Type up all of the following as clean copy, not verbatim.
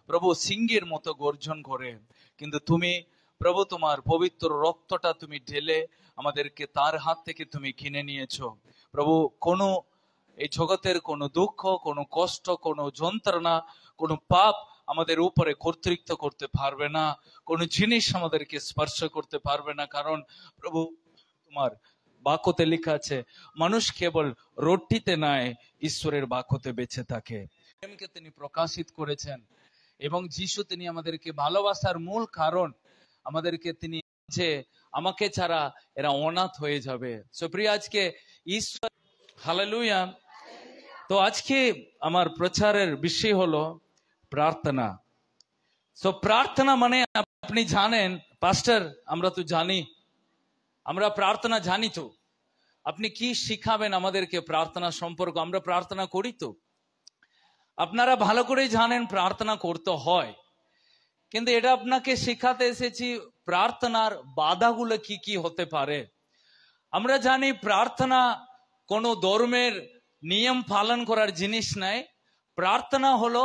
প্রভু সিংহের মতো গর্জন করে, কিন্তু তুমি প্রভু তোমার পবিত্র রক্তটা তুমি ঢেলে আমাদেরকে তার হাত থেকে তুমি কিনে নিয়েছো। প্রভু কোনো এই জগতের কোনো দুঃখ, কোনো কষ্ট, কোনো যন্ত্রণা, কোনো পাপ আমাদের উপরে কর্তৃত্ব করতে পারবে না, কোনো জিনিস আমাদেরকে স্পর্শ করতে পারবে না। কারণ প্রভু তোমার বাক্যতে লেখা আছে, মানুষ কেবল রুটিতে নয়, ঈশ্বরের বাক্যতে বেঁচে থাকে। প্রেমকে তিনি প্রকাশিত করেছেন এবং যিশু তিনি আমাদেরকে ভালোবাসার মূল কারণ, আমাদেরকে তিনি যে আমাকে ছাড়া এরা অনাথ হয়ে যাবে। সুপ্রিয়, আজকে ঈশ্বর, হালেলুয়া। তো আজকে আমার প্রচারের বিষয় হলো প্রার্থনা। তো প্রার্থনা মানে আপনি জানেন পাস্টার, আমরা তো জানি, আমরা প্রার্থনা জানি। তো আপনি কি শিখাবেন আমাদেরকে প্রার্থনা সম্পর্ক? আমরা প্রার্থনা করি তো, আপনারা ভালো করেই জানেন প্রার্থনা করতে হয়, কিন্তু এটা আপনাকে শেখাতে এসেছি প্রার্থনার বাধাগুলো কি কি হতে পারে। আমরা জানি প্রার্থনা কোনো ধর্মের নিয়ম পালন করার জিনিস নাই। প্রার্থনা হলো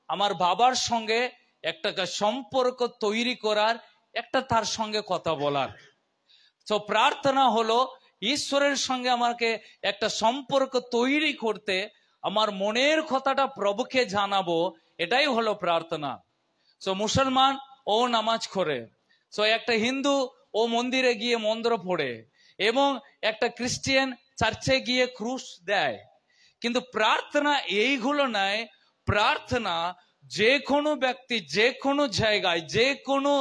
আমার বাবার সঙ্গে একটা সম্পর্ক তৈরি করার, একটা তার সঙ্গে কথা বলার। তো প্রার্থনা হলো ঈশ্বরের সঙ্গে আমাকে একটা সম্পর্ক তৈরি করতে, আমার মনের কথাটা প্রভুকে জানাবো, এটাই হলো প্রার্থনা। তো মুসলমান ও নামাজ করে, তো একটা হিন্দু ও মন্দিরে গিয়ে মন্ত্র পড়ে, এবং একটা খ্রিস্টিয়ান চার্চে গিয়ে ক্রুশ দেয়। কিন্তু প্রার্থনা এইগুলো নয়। প্রার্থনা যে কোনো ব্যক্তি যে কোনো জায়গায় যে কোনো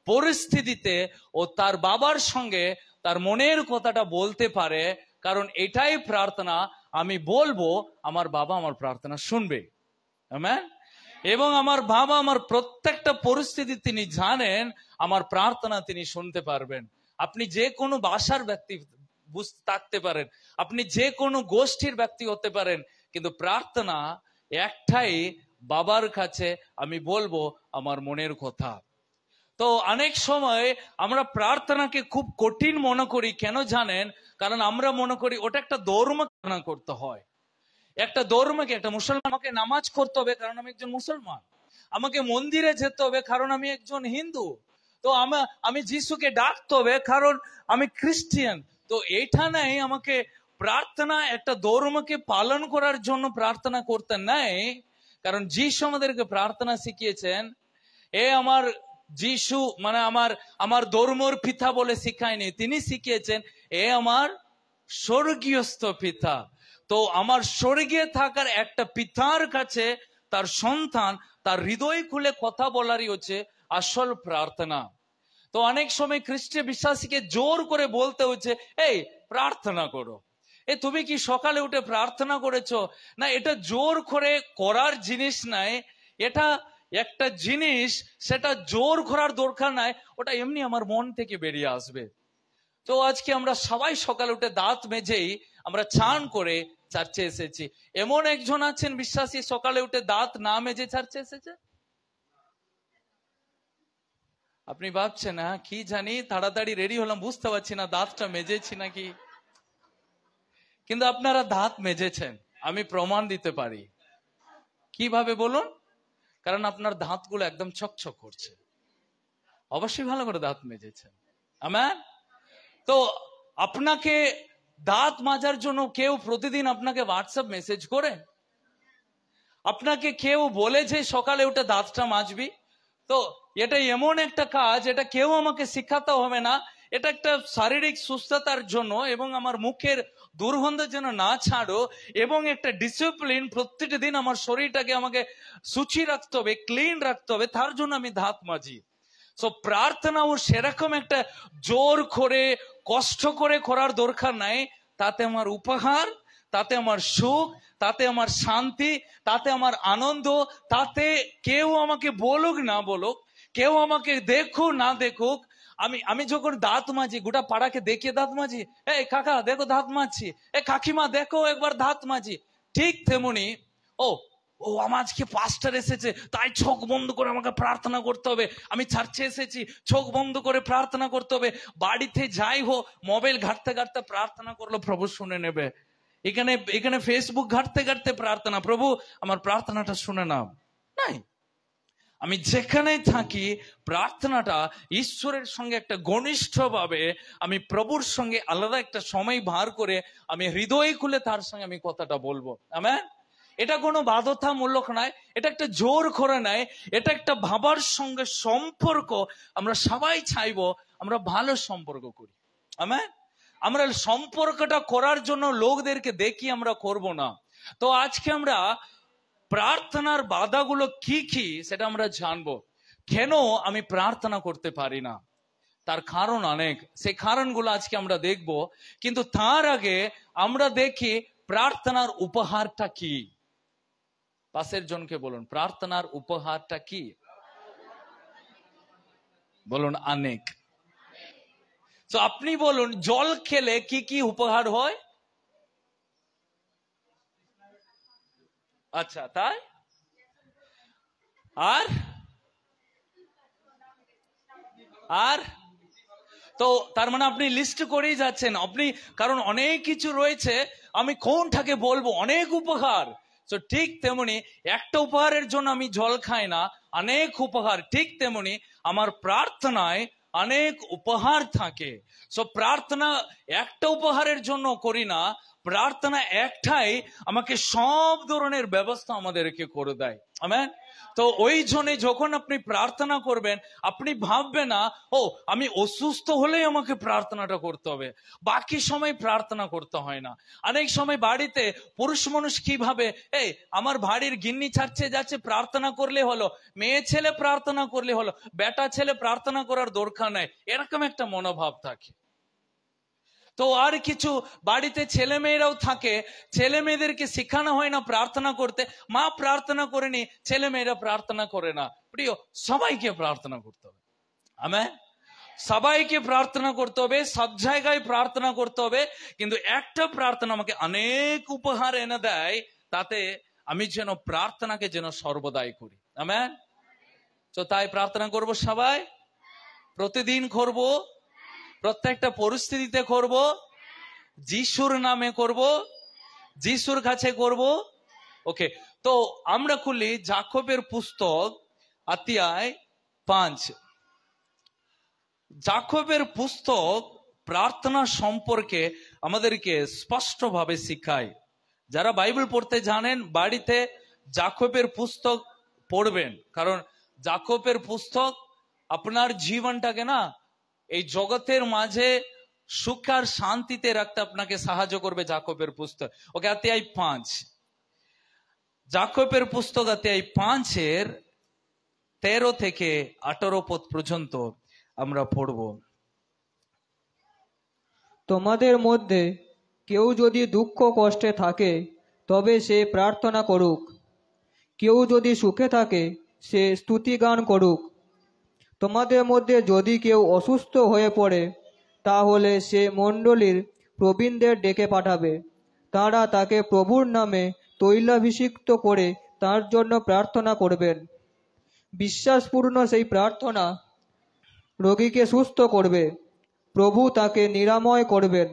পরিস্থিতিতে ও তার বাবার সঙ্গে তার মনের কথাটা বলতে পারে, কারণ এটাই প্রার্থনা। আমি বলবো, আমার বাবা আমার প্রার্থনা শুনবে। আমেন। এবং আমার বাবা আমার প্রত্যেকটা পরিস্থিতি তিনি জানেন, আমার প্রার্থনা তিনি শুনতে পারবেন। আপনি যে কোনো ভাষার ব্যক্তি বুঝতে থাকতে পারেন, আপনি যে কোনো গোষ্ঠীর ব্যক্তি হতে পারেন, কিন্তু প্রার্থনা একটাই, বাবার কাছে আমি বলবো আমার মনের কথা। তো অনেক সময় আমরা প্রার্থনাকে খুব কঠিন মনে করি। কেন জানেন? কারণ আমরা মনে করি ওটা একটা ধর্ম করতে হয়, একটা ধর্মকে, একটা মুসলমান, আমাকে নামাজ করতে হবে কারণ আমি একজন মুসলমান, আমাকে মন্দিরে যেতে হবে কারণ আমি একজন হিন্দু, তো আমি যিশুকে ডাকতে হবে কারণ আমি খ্রিস্টিয়ান। তো এইটা নাই, আমাকে প্রার্থনা একটা ধর্মকে পালন করার জন্য প্রার্থনা করতে নাই। কারণ যিশু আমাদেরকে প্রার্থনা শিখিয়েছেন। এ আমার যিশু মানে আমার ধর্মর পিতা বলে শিখায়নি, তিনি শিখিয়েছেন এ আমার স্বর্গীয়স্থ পিতা। তো আমার স্বর্গে থাকার একটা পিতার কাছে তার সন্তান তার হৃদয় খুলে কথা বলারই হচ্ছে আসল প্রার্থনা। তো অনেক সময় খ্রিস্টীয় বিশ্বাসীকে জোর করে বলতে হচ্ছে, এই প্রার্থনা করো। তুমি কি সকালে উঠে প্রার্থনা করেছো? না, এটা জোর করে করার জিনিস নাই। এটা একটা জিনিস, সেটা জোর করার দরকার নাই, ওটা এমনি আমার মন থেকে বেরিয়ে আসবে। তো আজকে আমরা সবাই সকালে উঠে দাঁত মেজেই আমরা চান করে চার্চে এসেছি। এমন একজন আছেন বিশ্বাসী সকালে উঠে দাঁত না মেজে চার্চে এসেছে? আপনি ভাবছেন হ্যাঁ কি জানি, তাড়াতাড়ি রেডি হলাম, বুঝতে পারছি না দাঁতটা মেজেছি নাকি। কিন্তু আপনারা দাঁত মেজেছেন, আমি প্রমাণ দিতে পারি। কিভাবে বলুন? কারণ আপনার দাঁতগুলো একদম চকচক করছে, অবশ্যই ভালো করে দাঁত মেজেছেন। আমেন। তো আপনাকে দাঁত মাজার জন্য কেউ প্রতিদিন আপনাকে হোয়াটসঅ্যাপ মেসেজ করে? আপনাকে কেউ বলে যে সকালে উঠে দাঁতটা মাজবি? তো এটা এমন একটা কাজ, এটা কেউ আমাকে শিখাতে হবে না। এটা একটা শারীরিক সুস্থতার জন্য এবং আমার মুখের দুর্গন্ধ যেন না ছাড়ো, এবং একটা ডিসিপ্লিন, প্রত্যেকটা দিন আমার শরীরটাকে আমাকে সূচি রাখতে হবে, ক্লিন রাখতে হবে, তার জন্য আমি দাঁত মাজি। তো প্রার্থনাও সেরকম একটা জোর করে কষ্ট করে করার দরকার নাই। তাতে আমার উপহার, তাতে আমার সুখ, তাতে আমার শান্তি, তাতে আমার আনন্দ। তাতে কেউ আমাকে বলুক না বলুক, কেউ আমাকে দেখুক না দেখুক, আমি যখন দাঁত মাজি গোটা পাড়াকে দেখিয়ে দাঁত মাজি, এই কাকা দেখো দাঁত মাজছি, এ কাকিমা দেখো একবার দাঁত মাজি। ঠিক তেমনি ও ও আমার আজকে পাস্টার এসেছে তাই চোখ বন্ধ করে আমাকে প্রার্থনা করতে হবে, আমি চার্চে এসেছি চোখ বন্ধ করে প্রার্থনা করতে হবে। বাড়িতে যাই হোক মোবাইল ঘাটতে ঘাটতে প্রার্থনা করলো প্রভু শুনে নেবে, এখানে ফেসবুক ঘাটতে ঘাটতে প্রার্থনা, প্রভু আমার প্রার্থনাটা শুনে নাও। নাই, আমি যেখানেই থাকি প্রার্থনাটা ঈশ্বরের সঙ্গে একটা ঘনিষ্ঠভাবে, আমি প্রভুর সঙ্গে আলাদা একটা সময় বার করে আমি হৃদয় খুলে তার সঙ্গে আমি কথাটা বলবো। আমেন। এটা কোনো বাধ্যতামূলক নয়, এটা একটা জোর করে নয়, এটা একটা ভাবার সঙ্গে সম্পর্ক। আমরা সবাই চাইবো আমরা ভালো সম্পর্ক করি। আমেন। আমরা সম্পর্কটা করার জন্য লোকদেরকে দেখি আমরা করব না। তো আজকে আমরা প্রার্থনার বাধাগুলো কি কি সেটা আমরা জানবো। কেন আমি প্রার্থনা করতে পারি না, তার কারণ অনেক, সেই কারণগুলো আজকে আমরা দেখব। কিন্তু তার আগে আমরা দেখি প্রার্থনার উপহারটা কি। পাশের জনকে বলুন, প্রার্থনার উপহারটা কি? বলুন, অনেক। তো আপনি বলুন, জল খেলে কি কি উপহার হয়? আচ্ছা, তাই? আর আর তো তার মানে আপনি লিস্ট করেই যাচ্ছেন আপনি, কারণ অনেক কিছু রয়েছে, আমি কোনটাকে বলবো, অনেক উপহার। তো ঠিক তেমনি একটা উপহারের জন্য আমি জল খাই না, অনেক উপহার। ঠিক তেমনি আমার প্রার্থনায় অনেক উপহার থাকে। সো প্রার্থনা একটা উপহারের জন্য করি না, প্রার্থনা একটাই আমাকে সব ধরনের ব্যবস্থা আমাদেরকে করে দেয়। আমেন। তো ওই জন্য যখন আপনি প্রার্থনা করবেন, আপনি ভাববেন না ও আমি অসুস্থ হলেই আমাকে প্রার্থনাটা করতে হবে, বাকি সময় প্রার্থনা করতে হয় না। অনেক সময় বাড়িতে পুরুষ মানুষ কি ভাবে, এই আমার বাড়ির গিন্নি ছাড়ছে যাচ্ছে, প্রার্থনা করলে হলো, মেয়ে ছেলে প্রার্থনা করলে হলো, বেটা ছেলে প্রার্থনা করার দরকার নাই, এরকম একটা মনোভাব থাকে। তো আর কিছু বাড়িতে ছেলে মেয়েরাও থাকে, ছেলে মেয়েদেরকে শেখানো হয় না প্রার্থনা করতে, মা প্রার্থনা করেনি, ছেলে মেয়েরা প্রার্থনা করে না। প্রিয়, সবাইকে প্রার্থনা করতে হবে। আমেন। সবাইকে প্রার্থনা করতে হবে, সব জায়গায় প্রার্থনা করতে হবে। কিন্তু একটা প্রার্থনা আমাকে অনেক উপহার এনে দেয়, তাতে আমি যেন প্রার্থনাকে যেন সর্বদাই করি। আমেন। তো তাই প্রার্থনা করব সবাই, প্রতিদিন করব, প্রত্যেকটা পরিস্থিতিতে করব, যিশুর নামে করব, যিশুর কাছে করব। ওকে, তো আমরা খুলি যাকবের পুস্তক অধ্যায় 5। যাকবের পুস্তক প্রার্থনা সম্পর্কে আমাদেরকে স্পষ্টভাবে শিখায়। যারা বাইবেল পড়তে জানেন বাড়িতে যাকবের পুস্তক পড়বেন, কারণ যাকবের পুস্তক আপনার জীবনটাকে না এই জগতের মাঝে সুখ আর শান্তিতে রাখতে আপনাকে সাহায্য করবে। যাকবের পুস্তক, ওকে, অধ্যায় 5, যাকবের পুস্তক অধ্যায় 5-এর 13 থেকে 18 পদ পর্যন্ত আমরা পড়ব। তোমাদের মধ্যে কেউ যদি দুঃখ কষ্টে থাকে তবে সে প্রার্থনা করুক, কেউ যদি সুখে থাকে সে স্তুতিগান করুক। তোমাদের মধ্যে যদি কেউ অসুস্থ হয়ে পড়ে তাহলে সে মণ্ডলীর প্রবীণদের ডেকে পাঠাবে, তাঁরা তাকে প্রভুর নামে তৈলাভিষিক্ত করে তার জন্য প্রার্থনা করবেন। বিশ্বাসপূর্ণ সেই প্রার্থনা রোগীকে সুস্থ করবে, প্রভু তাকে নিরাময় করবেন।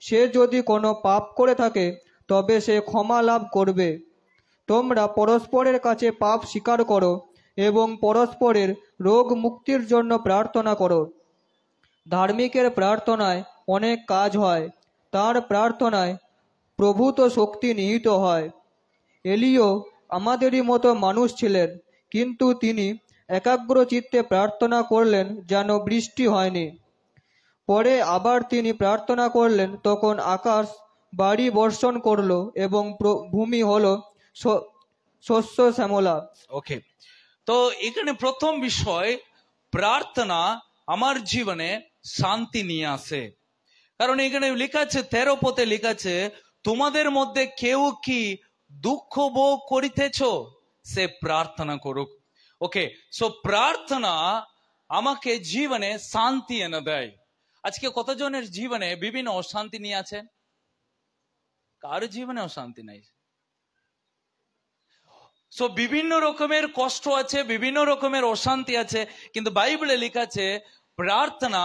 সে যদি কোনো পাপ করে থাকে তবে সে ক্ষমা লাভ করবে। তোমরা পরস্পরের কাছে পাপ স্বীকার করো এবং পরস্পরের রোগ মুক্তির জন্য প্রার্থনা করো। ধার্মিকের প্রার্থনায় অনেক কাজ হয়, তার প্রার্থনায় প্রভূত শক্তি নিহিত হয়। এলিও আমাদেরই মতো মানুষ ছিলেন, কিন্তু তিনি একাগ্র চিত্তে প্রার্থনা করলেন যেন বৃষ্টি হয়নি। পরে আবার তিনি প্রার্থনা করলেন, তখন আকাশ বাড়ি বর্ষণ করলো এবং ভূমি হলো শস্য শ্যামলা। ওকে, তো এখানে প্রথম বিষয়, প্রার্থনা আমার জীবনে শান্তি নিয়ে আসে। কারণ এখানে লেখা আছে 13 পদে লেখা আছে, তোমাদের মধ্যে কেউ কি দুঃখ ভোগ করিতেছ সে প্রার্থনা করুক। ওকে, সো প্রার্থনা আমাকে জীবনে শান্তি এনে দেয়। আজকে কতজনের জীবনে বিভিন্ন অশান্তি নিয়ে আছে? কার জীবনে অশান্তি নাই? সো বিভিন্ন রকমের কষ্ট আছে, বিভিন্ন রকমের অশান্তি আছে, কিন্তু বাইবেলে লেখা আছে প্রার্থনা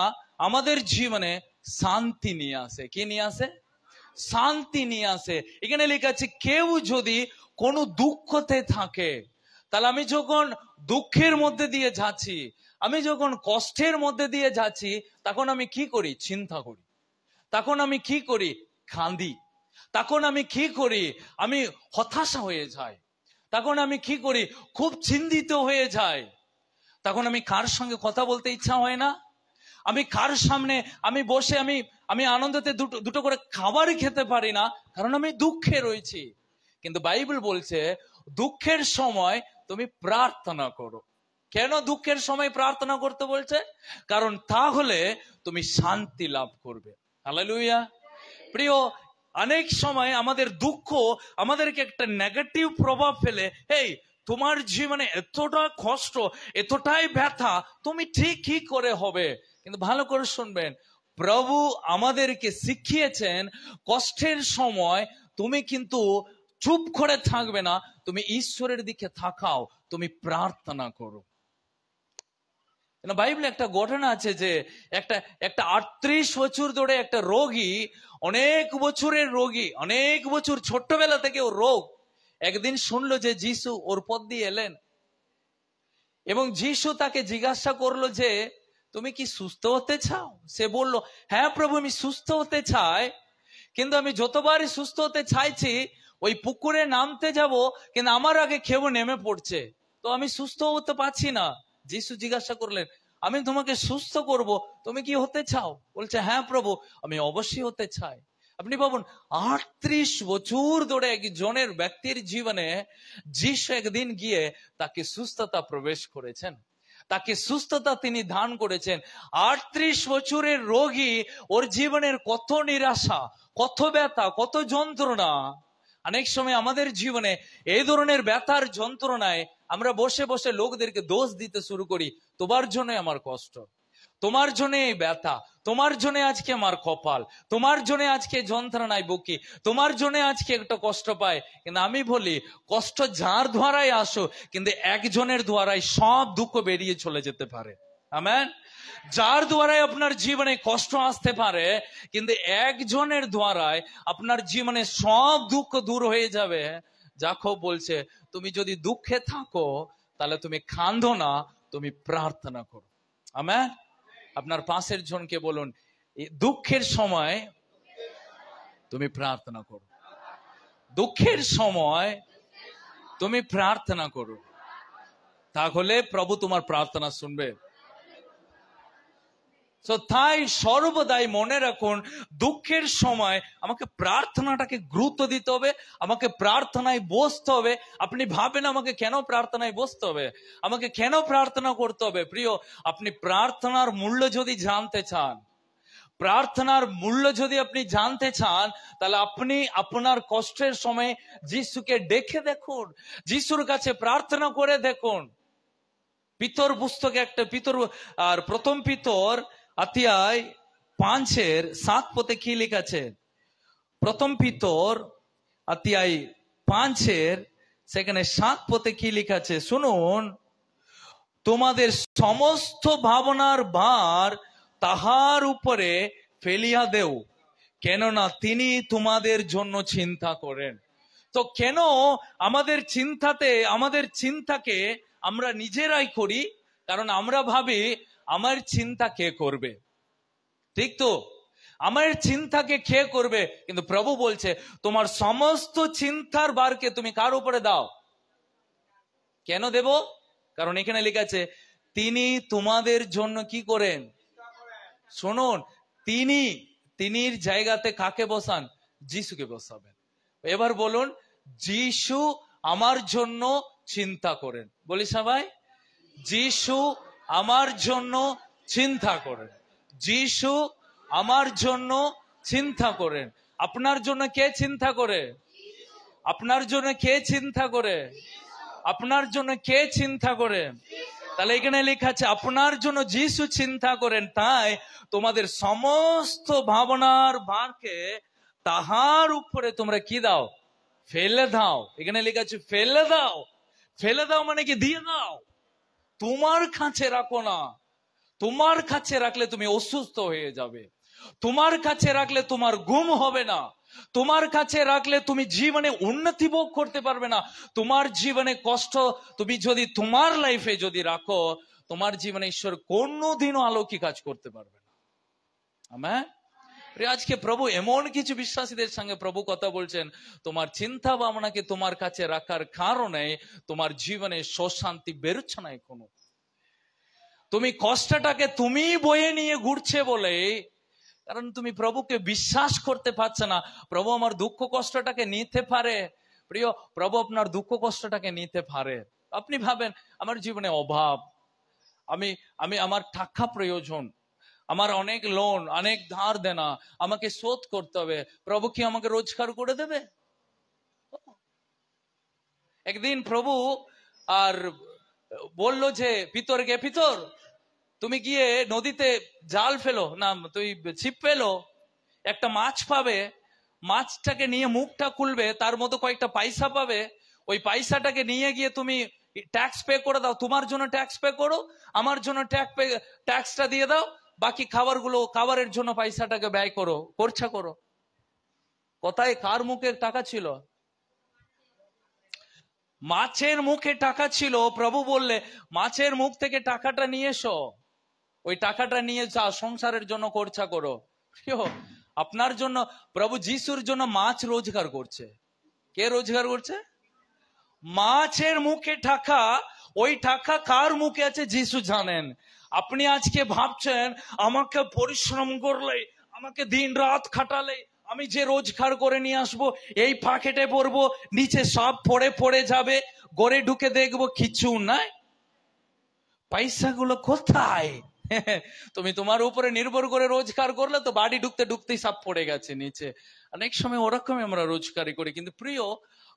আমাদের জীবনে শান্তি নিয়ে আসে। কি নিয়ে আসে? শান্তি নিয়ে আসে। এখানে লেখা আছে কেউ যদি কোনো দুঃখতে থাকে তাহলে আমি যখন দুঃখের মধ্যে দিয়ে যাচ্ছি, আমি যখন কষ্টের মধ্যে দিয়ে যাচ্ছি, তখন আমি কি করি? চিন্তা করি। তখন আমি কি করি? কাঁদি। তখন আমি কি করি? আমি হতাশা হয়ে যাই। তখন আমি কি করি? খুব চিন্তিত হয়ে যাই। তখন আমি কার সঙ্গে কথা বলতে ইচ্ছা হয় না? আমি কার সামনে আমি বসে আমি আনন্দতে দুটো করে খাবারই খেতে পারি না, কারণ আমি দুঃখে রয়েছি। কিন্তু বাইবেল বলছে দুঃখের সময় তুমি প্রার্থনা করো। কেন দুঃখের সময় প্রার্থনা করতে বলছে? কারণ তাহলে তুমি শান্তি লাভ করবে। হালেলুয়া। প্রিয়, অনেক সময় আমাদের দুঃখ আমাদেরকে একটা নেগেটিভ প্রভাব ফেলে। এই, তোমার জীবনে এতটা কষ্ট, এতটাই ব্যথা, তুমি ঠিক কি করে হবে? কিন্তু ভালো করে শুনবেন, প্রভু আমাদেরকে শিখিয়েছেন কষ্টের সময় তুমি কিন্তু চুপ করে থাকবে না, তুমি ঈশ্বরের দিকে তাকাও, তুমি প্রার্থনা করো। বাইবেলে একটা ঘটনা আছে যে একটা 38 বছর ধরে একটা রোগী, অনেক বছরের রোগী, অনেক বছর ছোট্টবেলা থেকে ওর রোগ, একদিন শুনলো যে যিশু ওর পথ দিয়ে এলেন এবং যিশু তাকে জিজ্ঞাসা করলো যে তুমি কি সুস্থ হতে চাও? সে বলল, হ্যাঁ প্রভু, আমি সুস্থ হতে চাই, কিন্তু আমি যতবারই সুস্থ হতে চাইছি ওই পুকুরে নামতে যাব, কিন্তু আমার আগে কেউ নেমে পড়ছে, তো আমি সুস্থ হতে পারছি না। যিশু জিজ্ঞাসা করলেন, আমি তোমাকে সুস্থ করব, তুমি কি হতে চাও? বলছে, হ্যাঁ প্রভু, আমি অবশ্যই হতে চাই। আপনি ভাবুন, 38 বছর ধরে একজনের ব্যক্তির জীবনে যিশু একদিন গিয়ে তাকে সুস্থতা প্রবেশ করেছেন, তাকে সুস্থতা তিনি দান করেছেন। 38 বছরের রোগী, ওর জীবনের কত নিরাশা, কত ব্যথা, কত যন্ত্রণা। অনেক সময় আমাদের জীবনে এই ধরনের ব্যথার যন্ত্রণায় আমরা বসে বসে লোকদেরকে দোষ দিতে শুরু করি, তোমার জন্য আমার কষ্ট, তোমার জন্য এই ব্যথা, তোমার জন্য আজকে আমার কপাল, তোমার জন্য আজকে যন্ত্রণায় বকি, তোমার জন্য আজকে একটা কষ্ট পায়। কিন্তু আমি বলি, কষ্ট যার দ্বারাই আসো, কিন্তু একজনের দ্বারাই সব দুঃখ বেরিয়ে চলে যেতে পারে। আমেন। যার দ্বারাই আপনার জীবনে কষ্ট আসতে পারে, কিন্তু একজনের দ্বারাই আপনার জীবনে সব দুঃখ দূর হয়ে যাবে। যাকব বলছে, তুমি যদি দুঃখে থাকো তাহলে তুমি কাঁদো না, তুমি প্রার্থনা করো। আমেন। আপনার পাশের জনকে বলুন, দুঃখের সময় তুমি প্রার্থনা করো। দুঃখের সময় তুমি প্রার্থনা করো, তাহলে প্রভু তোমার প্রার্থনা শুনবে। তাই সর্বদাই মনে রাখুন, দুঃখের সময় আমাকে প্রার্থনাটাকে গুরুত্ব দিতে হবে, আমাকে প্রার্থনায় বসতে হবে। আপনি ভাবেন আমাকে কেন প্রার্থনায় বসতে হবে, আমাকে কেন প্রার্থনা করতে হবে? প্রিয়, আপনি প্রার্থনার মূল্য যদি জানতে চান, প্রার্থনার মূল্য যদি আপনি জানতে চান, তাহলে আপনি আপনার কষ্টের সময় যিশুকে ডেকে দেখুন, যিশুর কাছে প্রার্থনা করে দেখুন। পিতর পুস্তকে প্রথম পিতর অধ্যায় 5:7 পদে কি লিখেছে? প্রথম পিতর অধ্যায় 5 সেখানে 7 পদে কি লিখেছে শুনুন, তোমাদের সমস্ত ভাবনার ভার তাহার উপরে ফেলিয়া দেও, কেননা তিনি তোমাদের জন্য চিন্তা করেন। তো কেন আমাদের চিন্তাকে আমরা নিজেরাই করি? কারণ আমরা ভাবি আমার চিন্তা কে করবে, ঠিক তো? আমার চিন্তাকে কে করবে? কিন্তু প্রভু বলছে, তোমার সমস্ত চিন্তার ভারকে তুমি কার উপরে দাও। কেন দেব? কারণ এখানে লেখা আছে, তিনি তোমাদের জন্য কি করেন। শুনুন, তিনির জায়গাতে কাকে বসান? যিশুকে বসাবেন। এবার বলুন, যিশু আমার জন্য চিন্তা করেন। বলি সবাই, যিশু আমার জন্য চিন্তা করেন। যিশু আমার জন্য চিন্তা করেন। আপনার জন্য কে চিন্তা করে? আপনার জন্য কে চিন্তা করে? আপনার জন্য কে চিন্তা করে? তাহলে এখানে লেখা আছে, আপনার জন্য যিশু চিন্তা করেন, তাই তোমাদের সমস্ত ভাবনার ভারকে তাহার উপরে তোমরা কি দাও? ফেলে দাও। এখানে লেখা আছে ফেলে দাও। ফেলে দাও মানে কি? দিয়ে দাও। তোমার কাছে রাখো না। তোমার কাছে রাখলে তুমি অসুস্থ হয়ে যাবে, তোমার কাছে রাখলে তোমার ঘুম হবে না, তোমার কাছে রাখলে তুমি জীবনে উন্নতি ভোগ করতে পারবে না, তোমার জীবনে কষ্ট তুমি যদি তোমার লাইফে যদি রাখো, তোমার জীবনে ঈশ্বর কোনোদিনও অলৌকিক কাজ করতে পারবে না। আমেন। আজকে প্রভু এমন কিছু বিশ্বাসীদের সঙ্গে প্রভু কথা বলছেন, তোমার চিন্তা ভাবনাকে তোমার কাছে রাখার কারণে তোমার জীবনে প্রশান্তি বেরোচ্ছে না। কোনো তুমি কষ্টটাকে তুমি বয়ে নিয়ে ঘুরছে বলে, কারণ তুমি প্রভুকে বিশ্বাস করতে পারছে না প্রভু আমার দুঃখ কষ্টটাকে নিতে পারে। প্রিয়, প্রভু আপনার দুঃখ কষ্টটাকে নিতে পারে। আপনি ভাবেন আমার জীবনে অভাব, আমি আমি আমার টাকা প্রয়োজন, আমার অনেক লোন, অনেক ধার দেনা, আমাকে শোধ করতে হবে, প্রভু কি আমাকে রোজগার করে দেবে? একদিন প্রভু আর বলল যে পিতর তুমি গিয়ে নদীতে জাল ফেলো না, তুই ছিপ ফেলো, একটা মাছ পাবে, মাছটাকে নিয়ে মুখটা খুলবে, তার মতো কয়েকটা পয়সা পাবে, ওই পয়সাটাকে নিয়ে গিয়ে তুমি ট্যাক্স পে করে দাও, তোমার জন্য ট্যাক্স পে করো, আমার জন্য ট্যাক্সটা দিয়ে দাও, বাকি খাবারের জন্য পয়সাটাকে ব্যয় করো, খরচা করো। কোথায় কার মুখে টাকা ছিল? মাছের মুখে টাকা ছিল। প্রভু বললে মাছের মুখ থেকে টাকাটা নিয়ে এসো, ওই টাকাটা নিয়ে যা সংসারের জন্য খরচা করো। আপনার জন্য প্রভু যিশুর জন্য মাছ রোজগার করছে। কে রোজগার করছে? মাছের মুখে টাকা। ওই টাকা কার মুখে আছে যিশু জানেন। আপনি আজকে ভাবছেন আমাকে পরিশ্রম করলে, আমাকে দিন রাত খাটালে আমি যে রোজগার করে নিয়ে আসবো, এই পকেটে পড়বো, নিচে সব পড়ে যাবে, গড়ে ঢুকে দেখবো কিছু নাই। পয়সাগুলো কোথায়? তুমি তোমার উপরে নির্ভর করে রোজগার করলে তো বাড়ি ঢুকতে ঢুকতেই সব পড়ে গেছে নিচে। অনেক সময় ওরকমই আমরা রোজগারি করি। কিন্তু প্রিয়,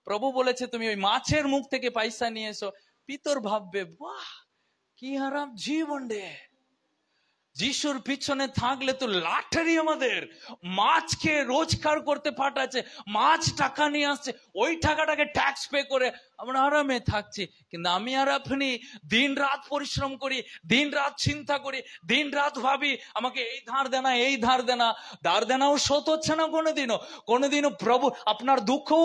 প্রভু বলেছে তুমি ওই মাছের মুখ থেকে পয়সা নিয়ে এসো। পিতর ভাববে বাহ কি আরাম জীবন রে, যিশুর পিছনে থাকলে তো লাটারি, আমাদের মাছকে রোজগার করতে পাঠাচ্ছে, মাছ টাকা নিয়ে আসছে, ওই টাকাটাকে ট্যাক্স পে করে আমরা আরামে থাকছি। কিন্তু আমি আর আপনি দিন রাত পরিশ্রম করি, দিন রাত চিন্তা করি, দিন রাত ভাবি আমাকে এই ধার দেনা, এই ধার দেনা, ধার দেনাও শোধ হচ্ছে না কোনোদিনও প্রভু আপনার দুঃখও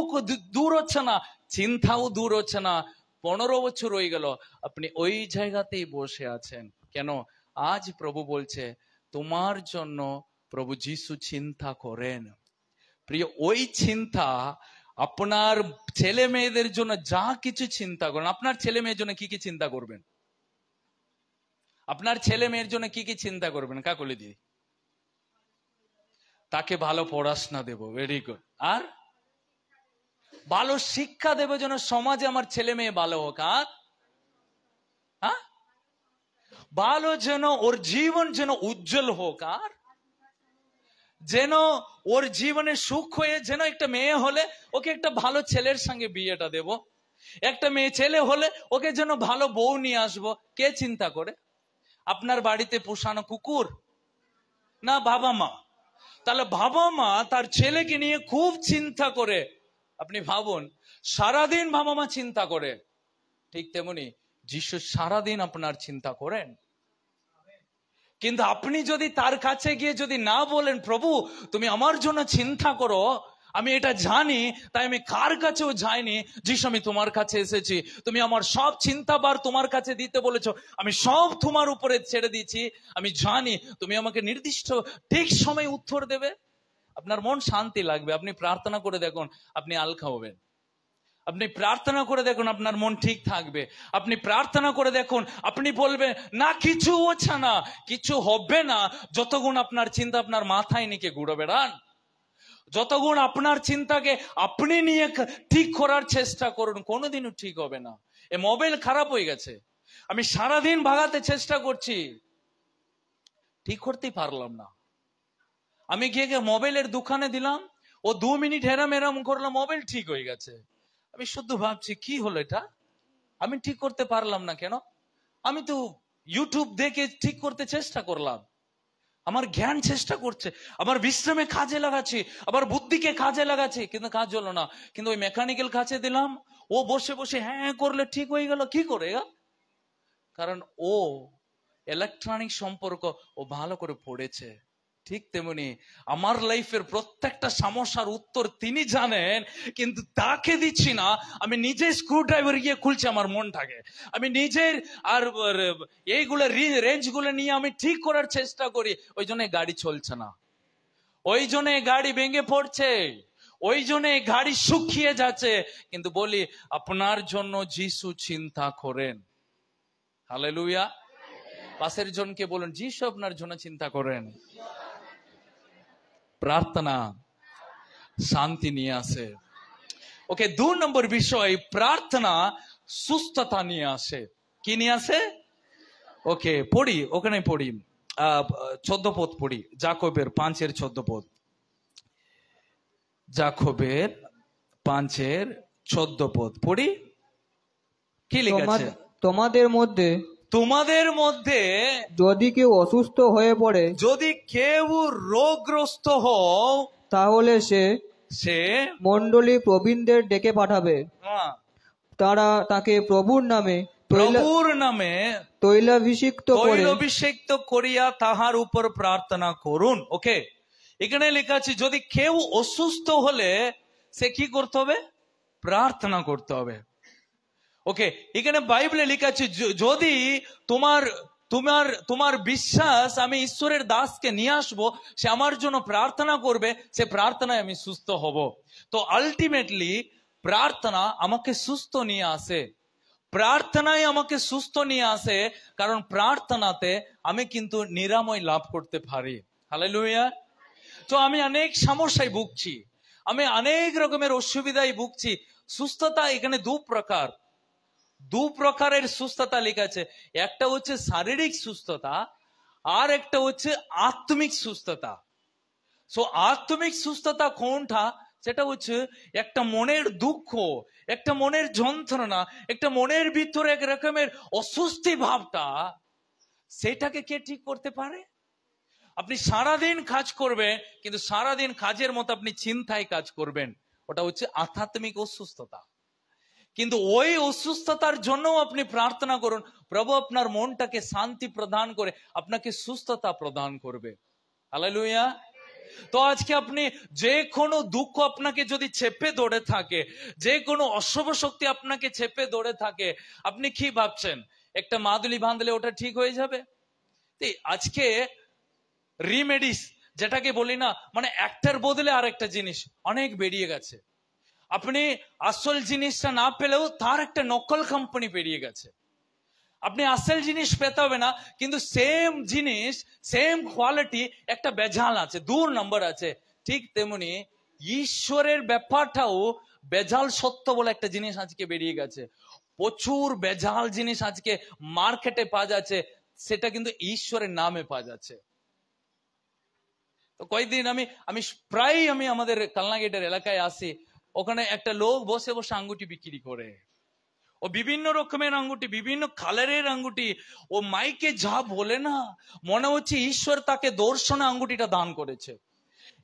দূর হচ্ছে না, চিন্তাও দূর হচ্ছে না। 15 বছর হয়ে গেল আপনি ওই জায়গাতেই বসে আছেন কেন? আজ প্রভু বলছে তোমার জন্য প্রভু যিশু চিন্তা করেন। প্রিয়, ওই চিন্তা আপনার ছেলে মেয়েদের জন্য যা কিছু চিন্তা করেন। আপনার ছেলে মেয়ের জন্য কি কি চিন্তা করবেন? আপনার ছেলে মেয়ের জন্য কি কি চিন্তা করবেন? কাকলি দিদি, তাকে ভালো পড়াশোনা দেব, ভেরি গুড। আর ভালো শিক্ষা দেব যেন সমাজে আমার ছেলে মেয়ে ভালো হোক। আর ভালো যেন ওর জীবন যেন উজ্জ্বল হোক, আর যেন ওর জীবনে সুখ হয়ে, যেন একটা মেয়ে হলে ওকে একটা ভালো ছেলের সঙ্গে বিয়েটা দেব, একটা মেয়ে ছেলে হলে ওকে যেন ভালো বউ নিয়ে আসবো। কে চিন্তা করে? আপনার বাড়িতে পোষানো কুকুর না বাবা মা? তাহলে বাবা মা তার ছেলেকে নিয়ে খুব চিন্তা করে। আপনি ভাবুন, সারাদিন বাবা মা চিন্তা করে। ঠিক তেমনি যিশু সারাদিন আপনার চিন্তা করেন। কিন্তু আপনি যদি তার কাছে গিয়ে যদি না বলেন প্রভু তুমি আমার জন্য চিন্তা করো, আমি এটা জানি, তাই আমি কার কাছেও যাইনি, যিশু আমি তোমার কাছে এসেছি, তুমি আমার সব চিন্তাভার তোমার কাছে দিতে বলেছো, আমি সব তোমার উপরে ছেড়ে দিয়েছি, আমি জানি তুমি আমাকে নির্দিষ্ট ঠিক সময় উত্তর দেবে। আপনার মন শান্তি লাগবে। আপনি প্রার্থনা করে দেখুন, আপনি আলখা হবেন। আপনি প্রার্থনা করে দেখুন, আপনার মন ঠিক থাকবে। আপনি প্রার্থনা করে দেখুন, আপনি বলবেন না কিছু হচ্ছে না, কিছু হবে না যতক্ষণ আপনার চিন্তা আপনার মাথায় নিয়ে ঘুরে বেড়ান, যতক্ষণ আপনার চিন্তাকে আপনি নিয়ে ঠিক করার চেষ্টা করুন, কোনোদিনও ঠিক হবে না। এ মোবাইল খারাপ হয়ে গেছে, আমি সারাদিন ভাগাতে চেষ্টা করছি, ঠিক করতেই পারলাম না। আমি গিয়ে মোবাইলের দোকানে দিলাম, ও 2 মিনিট হেরাম করলাম, মোবাইল ঠিক হয়ে গেছে। আমি শুধু ভাবছি কি হলো এটা, আমি ঠিক করতে পারলাম না কেন? আমি তো ইউটিউব দেখে ঠিক করতে চেষ্টা করলাম, আমার জ্ঞান চেষ্টা করছে, আমার বিশ্রামে কাজে লাগাচ্ছি, আবার বুদ্ধিকে কাজে লাগাচ্ছি, কিন্তু কাজ হলো না। কিন্তু ওই মেকানিক্যাল কাছে দিলাম, ও বসে বসে হ্যাঁ করলে ঠিক হয়ে গেল। কি করে? কারণ ও ইলেকট্রনিক সম্পর্ক ও ভালো করে পড়েছে, ঠিক তেমনি আমার লাইফের প্রত্যেকটা সমস্যার উত্তর তিনি জানেন, কিন্তু তাকে দিচ্ছি না। আমি নিজে স্ক্রু ড্রাইভার গিয়ে খুলছি আমার মনটাকে, আমি নিজের আর এইগুলো রেঞ্জ গুলো নিয়ে আমি ঠিক করার চেষ্টা করি। ওই জন্য গাড়ি চলছে না, ওই জন্য গাড়ি ভেঙে পড়ছে, ওই জন্য গাড়ি শুকিয়ে যাচ্ছে। কিন্তু বলি, আপনার জন্য যিশু চিন্তা করেন। হালেলুয়া। পাশের জনকে বলুন, যিশু আপনার জন্য চিন্তা করেন। প্রার্থনা শান্তি নিয়ে আসে। ওকে, 2 নম্বর বিষয়, প্রার্থনা সুস্থতা নিয়ে আসে। কি নিয়ে আসে? ওকে, পড়ি, ওখানে পড়ি, 14 পদ পড়ি, যাকবের 5:14 পদ। যাকবের 5:14 পদ পড়ি। কি লিখেছে? তোমাদের মধ্যে যদি কেউ অসুস্থ হয়ে পড়ে, যদি কেউ রোগগ্রস্ত হও, তাহলে সে মণ্ডলী প্রবীণদের ডেকে পাঠাবে, তারা তাকে প্রভুর নামে তৈলাভিষিক্ত করিয়া তাহার উপর প্রার্থনা করুন। ওকে, এখানে লেখা আছে যদি কেউ অসুস্থ হলে সে কি করতে হবে? প্রার্থনা করতে হবে। ওকে, এখানে বাইবেলে লেখা আছে যদি তোমার বিশ্বাস আমি ঈশ্বরের দাসকে নিয়ে আসবো, সে আমার জন্য প্রার্থনা করবে, সে প্রার্থনায় আমি সুস্থ হব। তো আলটিমেটলি প্রার্থনা আমাকে সুস্থ নিয়ে আসে, প্রার্থনায় আমাকে সুস্থ নিয়ে আসে, কারণ প্রার্থনাতে আমি কিন্তু নিরাময় লাভ করতে পারি। হালেলুয়া। তো আমি অনেক সমস্যায় ভুগছি, আমি অনেক রকমের অসুবিধায় ভুগছি। সুস্থতা এখানে দু প্রকারের সুস্থতা লেখা আছে। একটা হচ্ছে শারীরিক সুস্থতা, আর একটা হচ্ছে আত্মিক সুস্থতা। সো আত্মিক সুস্থতা কোনটা? সেটা হচ্ছে একটা মনের দুঃখ, একটা মনের যন্ত্রণা, একটা মনের ভিতরে এক রকমের অস্বস্তি ভাবটা, সেটাকে কে ঠিক করতে পারে? আপনি সারাদিন কাজ করবেন, কিন্তু সারাদিন কাজের মতো আপনি চিন্তায় কাজ করবেন, ওটা হচ্ছে আধ্যাত্মিক অসুস্থতা। কিন্তু ওই অসুস্থতার জন্য আপনি প্রার্থনা করুন, প্রভু আপনার মনটাকে শান্তি প্রদান করে আপনাকে সুস্থতা প্রদান করবে। হালেলুয়া। তো আজকে আপনি যে কোনো দুঃখ আপনাকে যদি চেপে ধরে থাকে, যে কোনো অশুভ শক্তি আপনাকে চেপে ধরে থাকে, আপনি কি ভাবছেন একটা মাদুলি বাঁধলে ওটা ঠিক হয়ে যাবে? আজকে রিমেডিস যেটাকে বলি না, মানে একটার বদলে আর একটা জিনিস অনেক বেরিয়ে গেছে। আপনি আসল জিনিসটা না পেলেও তার একটা নকল কোম্পানি বেরিয়ে গেছে। আপনি আসল জিনিস পেতে হবে না, কিন্তু সেম জিনিস, সেম কোয়ালিটি, একটা বেজাল আছে, 2 নম্বর আছে। ঠিক তেমনি ঈশ্বরের ব্যাপারটাও বেজাল সত্য বলে একটা জিনিস আজকে বেরিয়ে গেছে। প্রচুর বেজাল জিনিস আজকে মার্কেটে পাওয়া যাচ্ছে, সেটা কিন্তু ঈশ্বরের নামে পাওয়া যাচ্ছে। তো কয়েকদিন আমি প্রায় আমাদের কালনা গেটের এলাকায় আসি, ওখানে একটা লোক বসে বসে আঙ্গুটি বিক্রি করে। ও বিভিন্ন রকমের আঙ্গুটি, বিভিন্ন কালারের আঙ্গুটি, ও মাইকে যা বলে না, মনে হচ্ছে ঈশ্বর তাকে দর্শনে আঙ্গুটিটা দান করেছে।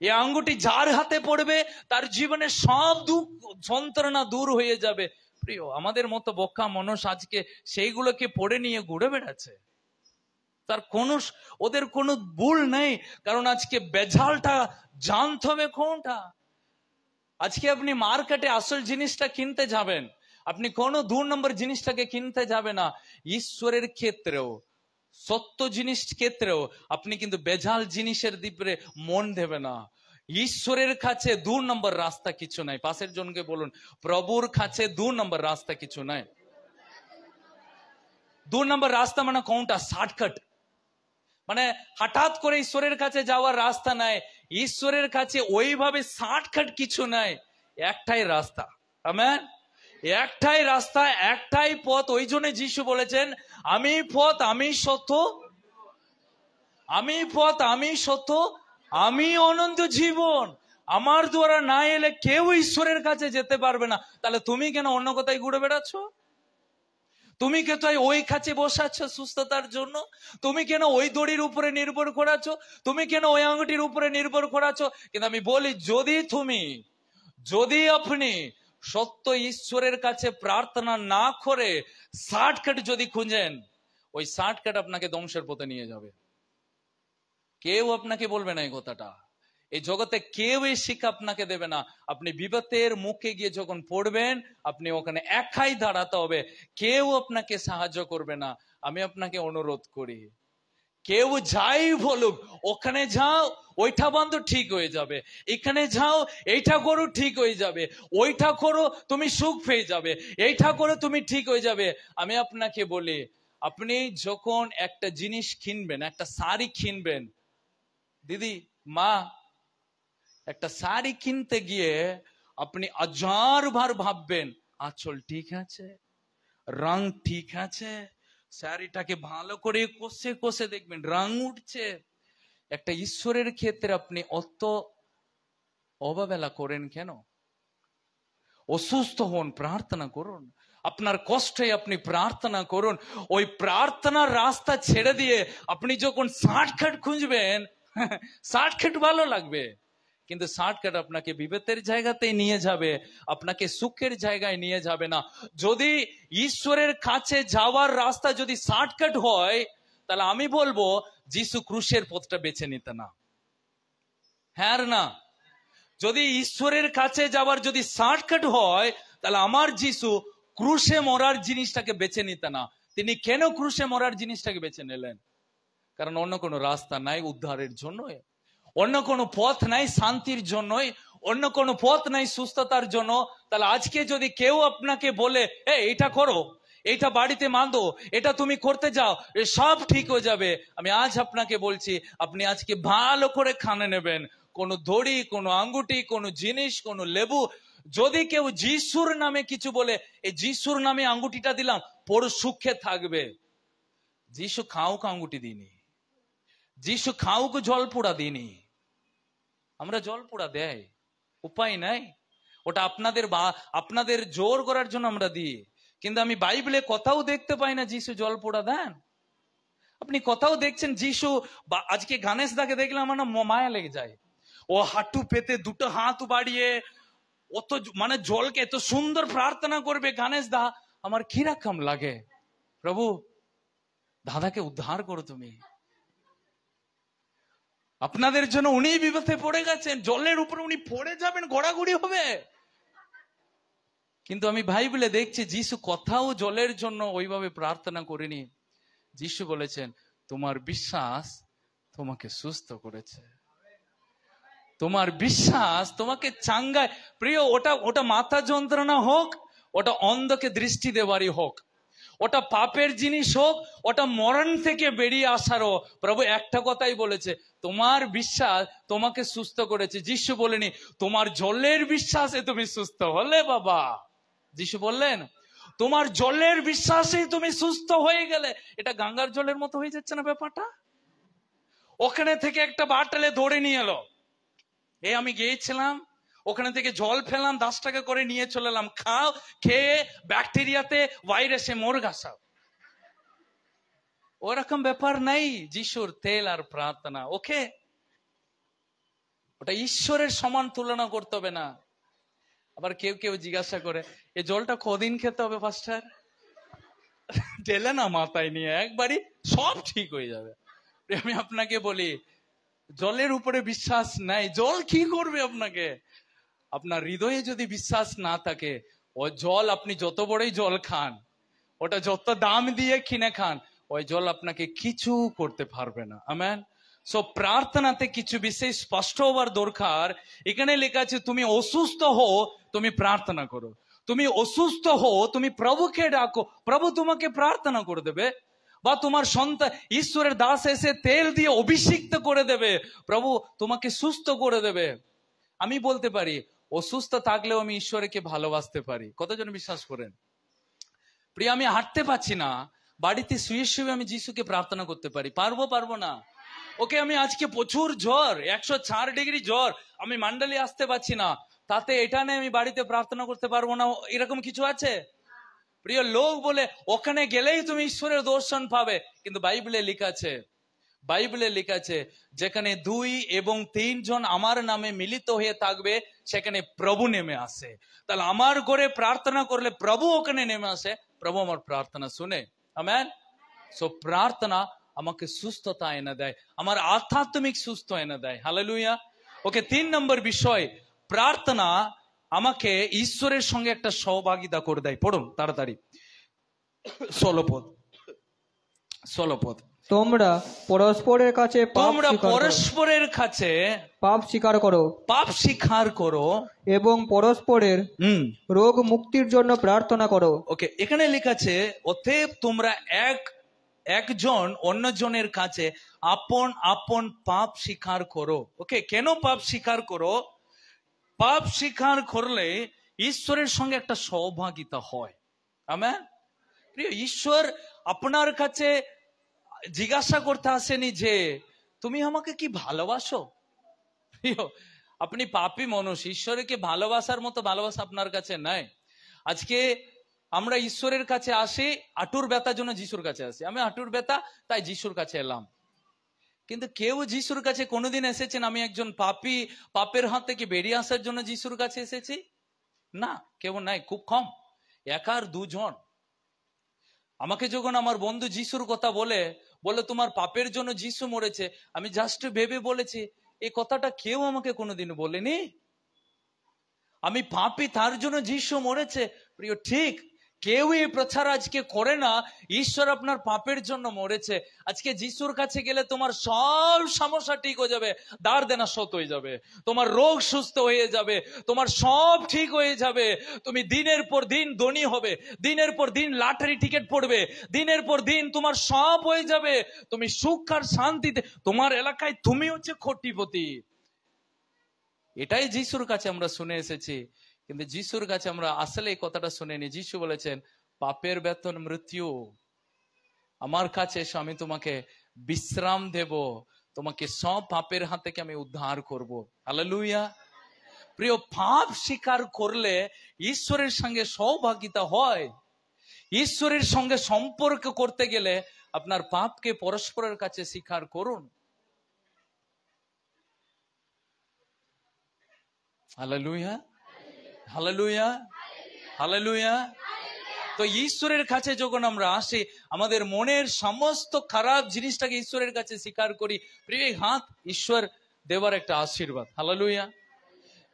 এই আঙ্গুটি যার হাতে পড়বে তার জীবনে সব দুঃখ যন্ত্রণা দূর হয়ে যাবে। প্রিয়, আমাদের মতো বোকা মানুষ আজকে সেইগুলোকে পড়ে নিয়ে ঘুরে বেড়াচ্ছে। তার ওদের কোনো ভুল নেই, কারণ আজকে বেজালটা জানতে হবে কোনটা। আজকে আপনি মার্কেটে আসল জিনিসটা কিনতে যাবেন, আপনি কোনো 2 নম্বর জিনিসটাকে কিনতে যাবে না। ঈশ্বরের ক্ষেত্রেও, সত্য জিনিস ক্ষেত্রেও আপনি কিন্তু বেজাল জিনিসের দিকে মন দেবে না। ঈশ্বরের কাছে 2 নম্বর রাস্তা কিছু নাই। পাশের জনকে বলুন, প্রভুর কাছে 2 নম্বর রাস্তা কিছু নাই। 2 নম্বর রাস্তা মানে কোনটা? শর্টকাট, মানে হঠাৎ করে ঈশ্বরের কাছে যাওয়ার রাস্তা নাই। ঈশ্বরের কাছে ওইভাবে শর্টকাট কিছু নাই, একটাই রাস্তা। আমেন। একটাই রাস্তা, একটাই পথ। ওই জন্য যিশু বলেছেন, আমি পথ, আমি সত্য, আমি পথ, আমি সত্য, আমি অনন্ত জীবন। আমার দ্বারা না এলে কেউ ঈশ্বরের কাছে যেতে পারবে না। তাহলে তুমি কেন অন্য কোথায় ঘুরে বেড়াচ্ছ? তুমি কেন ওই কাছে বসাচ্ছ সুস্থতার জন্য? তুমি কেন ওই দড়ির উপরে নির্ভর করাচ্ছ? তুমি কেন ওই আঙ্গুটির উপরে নির্ভর করাচ্ছ? কিন্তু আমি বলি, যদি আপনি সত্য ঈশ্বরের কাছে প্রার্থনা না করে শর্টকাট যদি খুঁজেন, ওই শর্টকাট আপনাকে ধ্বংসের পথে নিয়ে যাবে। কেউ আপনাকে বলবে না এই কথাটা, এই জগতে কেউ এই শিক্ষা আপনাকে দেবে না। আপনি বিপদের মুখে গিয়ে যখন পড়বেন, আপনি ওখানে একাই দাঁড়াতে হবে, কেউ আপনাকে সাহায্য করবে না। আমি আপনাকে অনুরোধ করি, কেউ যাই বলুক, ওখানে যাও ওইটা বন্ধ ঠিক হয়ে যাবে, এখানে যাও এইটা করো ঠিক হয়ে যাবে, ওইটা করো তুমি সুখ পেয়ে যাবে, এইটা করো তুমি ঠিক হয়ে যাবে। আমি আপনাকে বলি, আপনি যখন একটা জিনিস কিনবেন, একটা শাড়ি কিনবেন, দিদি মা, একটা শাড়ি কিনতে গিয়ে আপনি 1000 বার ভাববেন আঁচল ঠিক আছে, রং ঠিক আছে, শাড়িটাকে ভালো করে কষে কষে দেখবেন রং উঠছে। একটা ঈশ্বরের ক্ষেত্রে আপনি অত অবহেলা করেন কেন? অসুস্থ হন, প্রার্থনা করুন, আপনার কষ্টে আপনি প্রার্থনা করুন। ওই প্রার্থনার রাস্তা ছেড়ে দিয়ে আপনি যখন শর্টকাট খুঁজবেন, শর্টকাট ভালো লাগবে, কিন্তু শর্টকাট আপনাকে বিপদের জায়গাতেই নিয়ে যাবে, আপনাকে সুখের জায়গায় নিয়ে যাবে না। যদি ঈশ্বরের কাছে যাওয়ার রাস্তা যদি শর্টকাট হয়, তাহলে আমি বলবো যিশু ক্রুশের পথটা বেছে নিতে না। হ্যাঁ না? যদি ঈশ্বরের কাছে যাওয়ার যদি শর্টকাট হয়, তাহলে আমার যিশু ক্রুশে মরার জিনিসটাকে বেছে নিতে না। তিনি কেন ক্রুশে মরার জিনিসটাকে বেছে নিলেন? কারণ অন্য কোনো রাস্তা নাই উদ্ধারের জন্য, অন্য কোনো পথ নাই শান্তির জন্যই, অন্য কোনো পথ নাই সুস্থতার জন্য। তাহলে আজকে যদি কেউ আপনাকে বলে এটা করো, এটা বাড়িতে বাঁধো, এটা তুমি করতে যাও, সব ঠিক হয়ে যাবে, আমি আজ আপনাকে বলছি, আপনি আজকে ভালো করে খানে নেবেন, কোনো দড়ি, কোনো আঙ্গুটি, কোনো জিনিস, কোনো লেবু, যদি কেউ যিশুর নামে কিছু বলে, এই যিশুর নামে আঙ্গুটিটা দিলাম, পড়ো সুখে থাকবে। যিশু খাউক আঙ্গুটি দিনি, যিশু খাউক জল পোড়া দিনি, আমরা জল পোড়া দেয়, উপায় নাই, ওটা আপনাদের জোর করার জন্য আমরা দিই। কিন্তু আমি বাইবেলে কোথাও দেখতে পাই না যিশু জল পোড়া দেন। আপনি কোথাও দেখছেন যিশু? আজকে গণেশ দাকে দেখলাম আমার মায়া লেগে যায়, ও হাঁটু পেতে দুটো হাত বাড়িয়ে অত মানে জলকে এত সুন্দর প্রার্থনা করবে গণেশ দা, আমার কিরকম লাগে, প্রভু দাদাকে উদ্ধার করো তুমি। আপনাদের জন্য উনি বিপদে পড়ে গেছেন, জলের উপরে উনি পড়ে যাবেন, গড়াগড়ি হবে। কিন্তু আমি বাইবেলে দেখছি যিশু কোথাও জলের জন্য ওইভাবে প্রার্থনা করেনি। যিশু বলেছেন তোমার বিশ্বাস তোমাকে সুস্থ করেছে, তোমার বিশ্বাস তোমাকে চাঙ্গায়। প্রিয়, ওটা মাথা যন্ত্রণা হোক, ওটা অন্ধকে দৃষ্টি দেওয়ারই হোক, ওটা পাপের জিনিস হোক, ওটা মরণ থেকে বেরিয়ে আসারও, প্রভু একটা কথাই বলেছে, তোমার বিশ্বাস তোমাকে সুস্থ করেছে। যিশু বলেনি তোমার জলের বিশ্বাসে তুমি সুস্থ হলে বাবা, যিশু বললেন তোমার জলের বিশ্বাসে তুমি সুস্থ হয়ে গেলে। এটা গঙ্গার জলের মতো হয়ে যাচ্ছে না ব্যাপারটা? ওখানে থেকে একটা বাটালে ধরে নিয়ে এলো, আমি গিয়েছিলাম ওখানে থেকে জল ফেললাম, 10 টাকা করে নিয়ে চলে এলাম, খাও, খেয়ে ব্যাকটেরিয়াতে ভাইরাসে মর গাছাও। ওরকম ব্যাপার নাই যিশুর তেল আর প্রার্থনা। ওকে, ওটা ঈশ্বরের সমান তুলনা করতে হবে না। আবার কেউ কেউ জিজ্ঞাসা করে এই জলটা কদিন খেতে হবে পাস্টার? ঢেলে না মাথায় নিয়ে একবারই সব ঠিক হয়ে যাবে। আমি আপনাকে বলি, জলের উপরে বিশ্বাস নাই, জল কি করবে আপনাকে? আপনার হৃদয়ে যদি বিশ্বাস না থাকে, ওই জল আপনি যত বড়ই জল খান, ওটা যত দাম দিয়ে কিনে খান, ওই জল আপনাকে কিছু করতে পারবে না। আমেন। সো প্রার্থনাতে কিছু বিষয় স্পষ্ট হওয়ার দরকার। এখানে লেখা আছে তুমি অসুস্থ হো তুমি প্রার্থনা করো, তুমি অসুস্থ হো তুমি প্রভুকে ডাকো, প্রভু তোমাকে প্রার্থনা করে দেবে। বা তোমার সন্তান ঈশ্বরের দাস এসে তেল দিয়ে অভিষিক্ত করে দেবে, প্রভু তোমাকে সুস্থ করে দেবে। আমি বলতে পারি অসুস্থ থাকলেও আমি ঈশ্বরকে ভালোবাসতে পারি। কতজন বিশ্বাস করেন? প্রিয়, আমি হাঁটতে পারছি না, বাড়িতে শুয়ে শুয়ে আমি যিশুকে প্রার্থনা করতে পারি, পারবো না? ওকে, আমি আজকে প্রচুর জ্বর, 104 ডিগ্রি জ্বর, আমি মন্ডলে আসতে পারছি না, তাতে এটা নেই আমি বাড়িতে প্রার্থনা করতে পারবো না, এরকম কিছু আছে? প্রিয়, লোক বলে ওখানে গেলেই তুমি ঈশ্বরের দর্শন পাবে, কিন্তু বাইবেলে লেখা আছে যেখানে 2 এবং 3 জন আমার নামে মিলিত হয়ে থাকবে সেখানে প্রভু নেমে আসে। তাহলে আমার ঘরে প্রার্থনা করলে প্রভু ওখানে নেমে আসে, প্রভু আমার প্রার্থনা শুনে। আমেন। সো প্রার্থনা আমাকে সুস্থতা এনে দেয়, আমার আধ্যাত্মিক সুস্থ এনে দেয়। হালেলুয়া। ওকে, 3 নম্বর বিষয়, প্রার্থনা আমাকে ঈশ্বরের সঙ্গে একটা সহভাগিতা করে দেয়। পড়ুন তাড়াতাড়ি 16 পদ। তোমরা পরস্পরের কাছে পাপ স্বীকার করো এবং পরস্পরের রোগ মুক্তির জন্য প্রার্থনা করো। ওকে, এখানে লেখা আছে, অতএব তোমরা একজন অন্যজনের কাছে আপন আপন পাপ স্বীকার করো। ওকে, কেন পাপ স্বীকার করো? পাপ স্বীকার করলে ঈশ্বরের সঙ্গে একটা সহভাগিতা হয়। আমেন। প্রিয়, ঈশ্বর আপনার কাছে জিজ্ঞাসা করতে আসেনি যে তুমি আমাকে কি ভালোবাসো। প্রিয়, আপনি পাপী মানুষ, ঈশ্বরকে ভালোবাসার মতো ভালোবাসা আপনার কাছে নাই। আজকে আমরা ঈশ্বরের কাছে আসি হাঁটুর ব্যথার জন্য যিশুর কাছে আসি। আমি হাঁটুর ব্যথা তাই যিশুর কাছে এলাম, কিন্তু কেউ যিশুর কাছে কোনোদিন এসেছেন আমি একজন পাপী, পাপের হাত থেকে বেরিয়ে আসার জন্য যিশুর কাছে এসেছি? না, কেউ নাই, খুব কম, 1 আর 2 জন। আমাকে যখন আমার বন্ধু যিশুর কথা বলে তোমার পাপের জন্য যিশু মরেছে, আমি জাস্ট ভেবে বলেছি এই কথাটা কেউ আমাকে কোনোদিন বলেনি। আমি পাপী, তার জন্য যিশু মরেছে। প্রিয়, ঠিক কেউ এই প্রচার আজকে করে না ঈশ্বর আপনার পাপের জন্য মরেছে। আজকে যিশুর কাছে গেলে তোমার সব সমস্যা ঠিক হয়ে যাবে, দাঁড় দেনা শত হয়ে যাবে, তোমার রোগ সুস্থ হয়ে যাবে, তোমার সব ঠিক হয়ে যাবে, তুমি দিনের পর দিন ধনী হবে, দিনের পর দিন লটারি টিকিট পড়বে, দিনের পর দিন তোমার সব হয়ে যাবে, তুমি সুখ আর শান্তিতে, তোমার এলাকায় তুমি হচ্ছে কোটিপতি। এটাই যিশুর কাছে আমরা শুনে এসেছি, কিন্তু যিশুর কাছে আমরা আসলে এই কথাটা শুনিনি। যিশু বলেছেন পাপের বেতন মৃত্যু, আমার কাছে এসো, আমি তোমাকে বিশ্রাম দেব, তোমাকে সব পাপের হাত থেকে আমি উদ্ধার করব। হালেলুয়া। প্রিয়, পাপ স্বীকার করলে ঈশ্বরের সঙ্গে সহভাগিতা হয়। ঈশ্বরের সঙ্গে সম্পর্ক করতে গেলে আপনার পাপকে পরস্পরের কাছে স্বীকার করুন। Hallelujah, hallelujah, hallelujah. তো ঈশ্বরের কাছে যখন আমরা আসি, আমাদের মনের সমস্ত খারাপ জিনিসটাকে ঈশ্বরের কাছে স্বীকার করি। প্রিয়, হাত ঈশ্বর দেওয়ার একটা আশীর্বাদ। হালেলুয়া।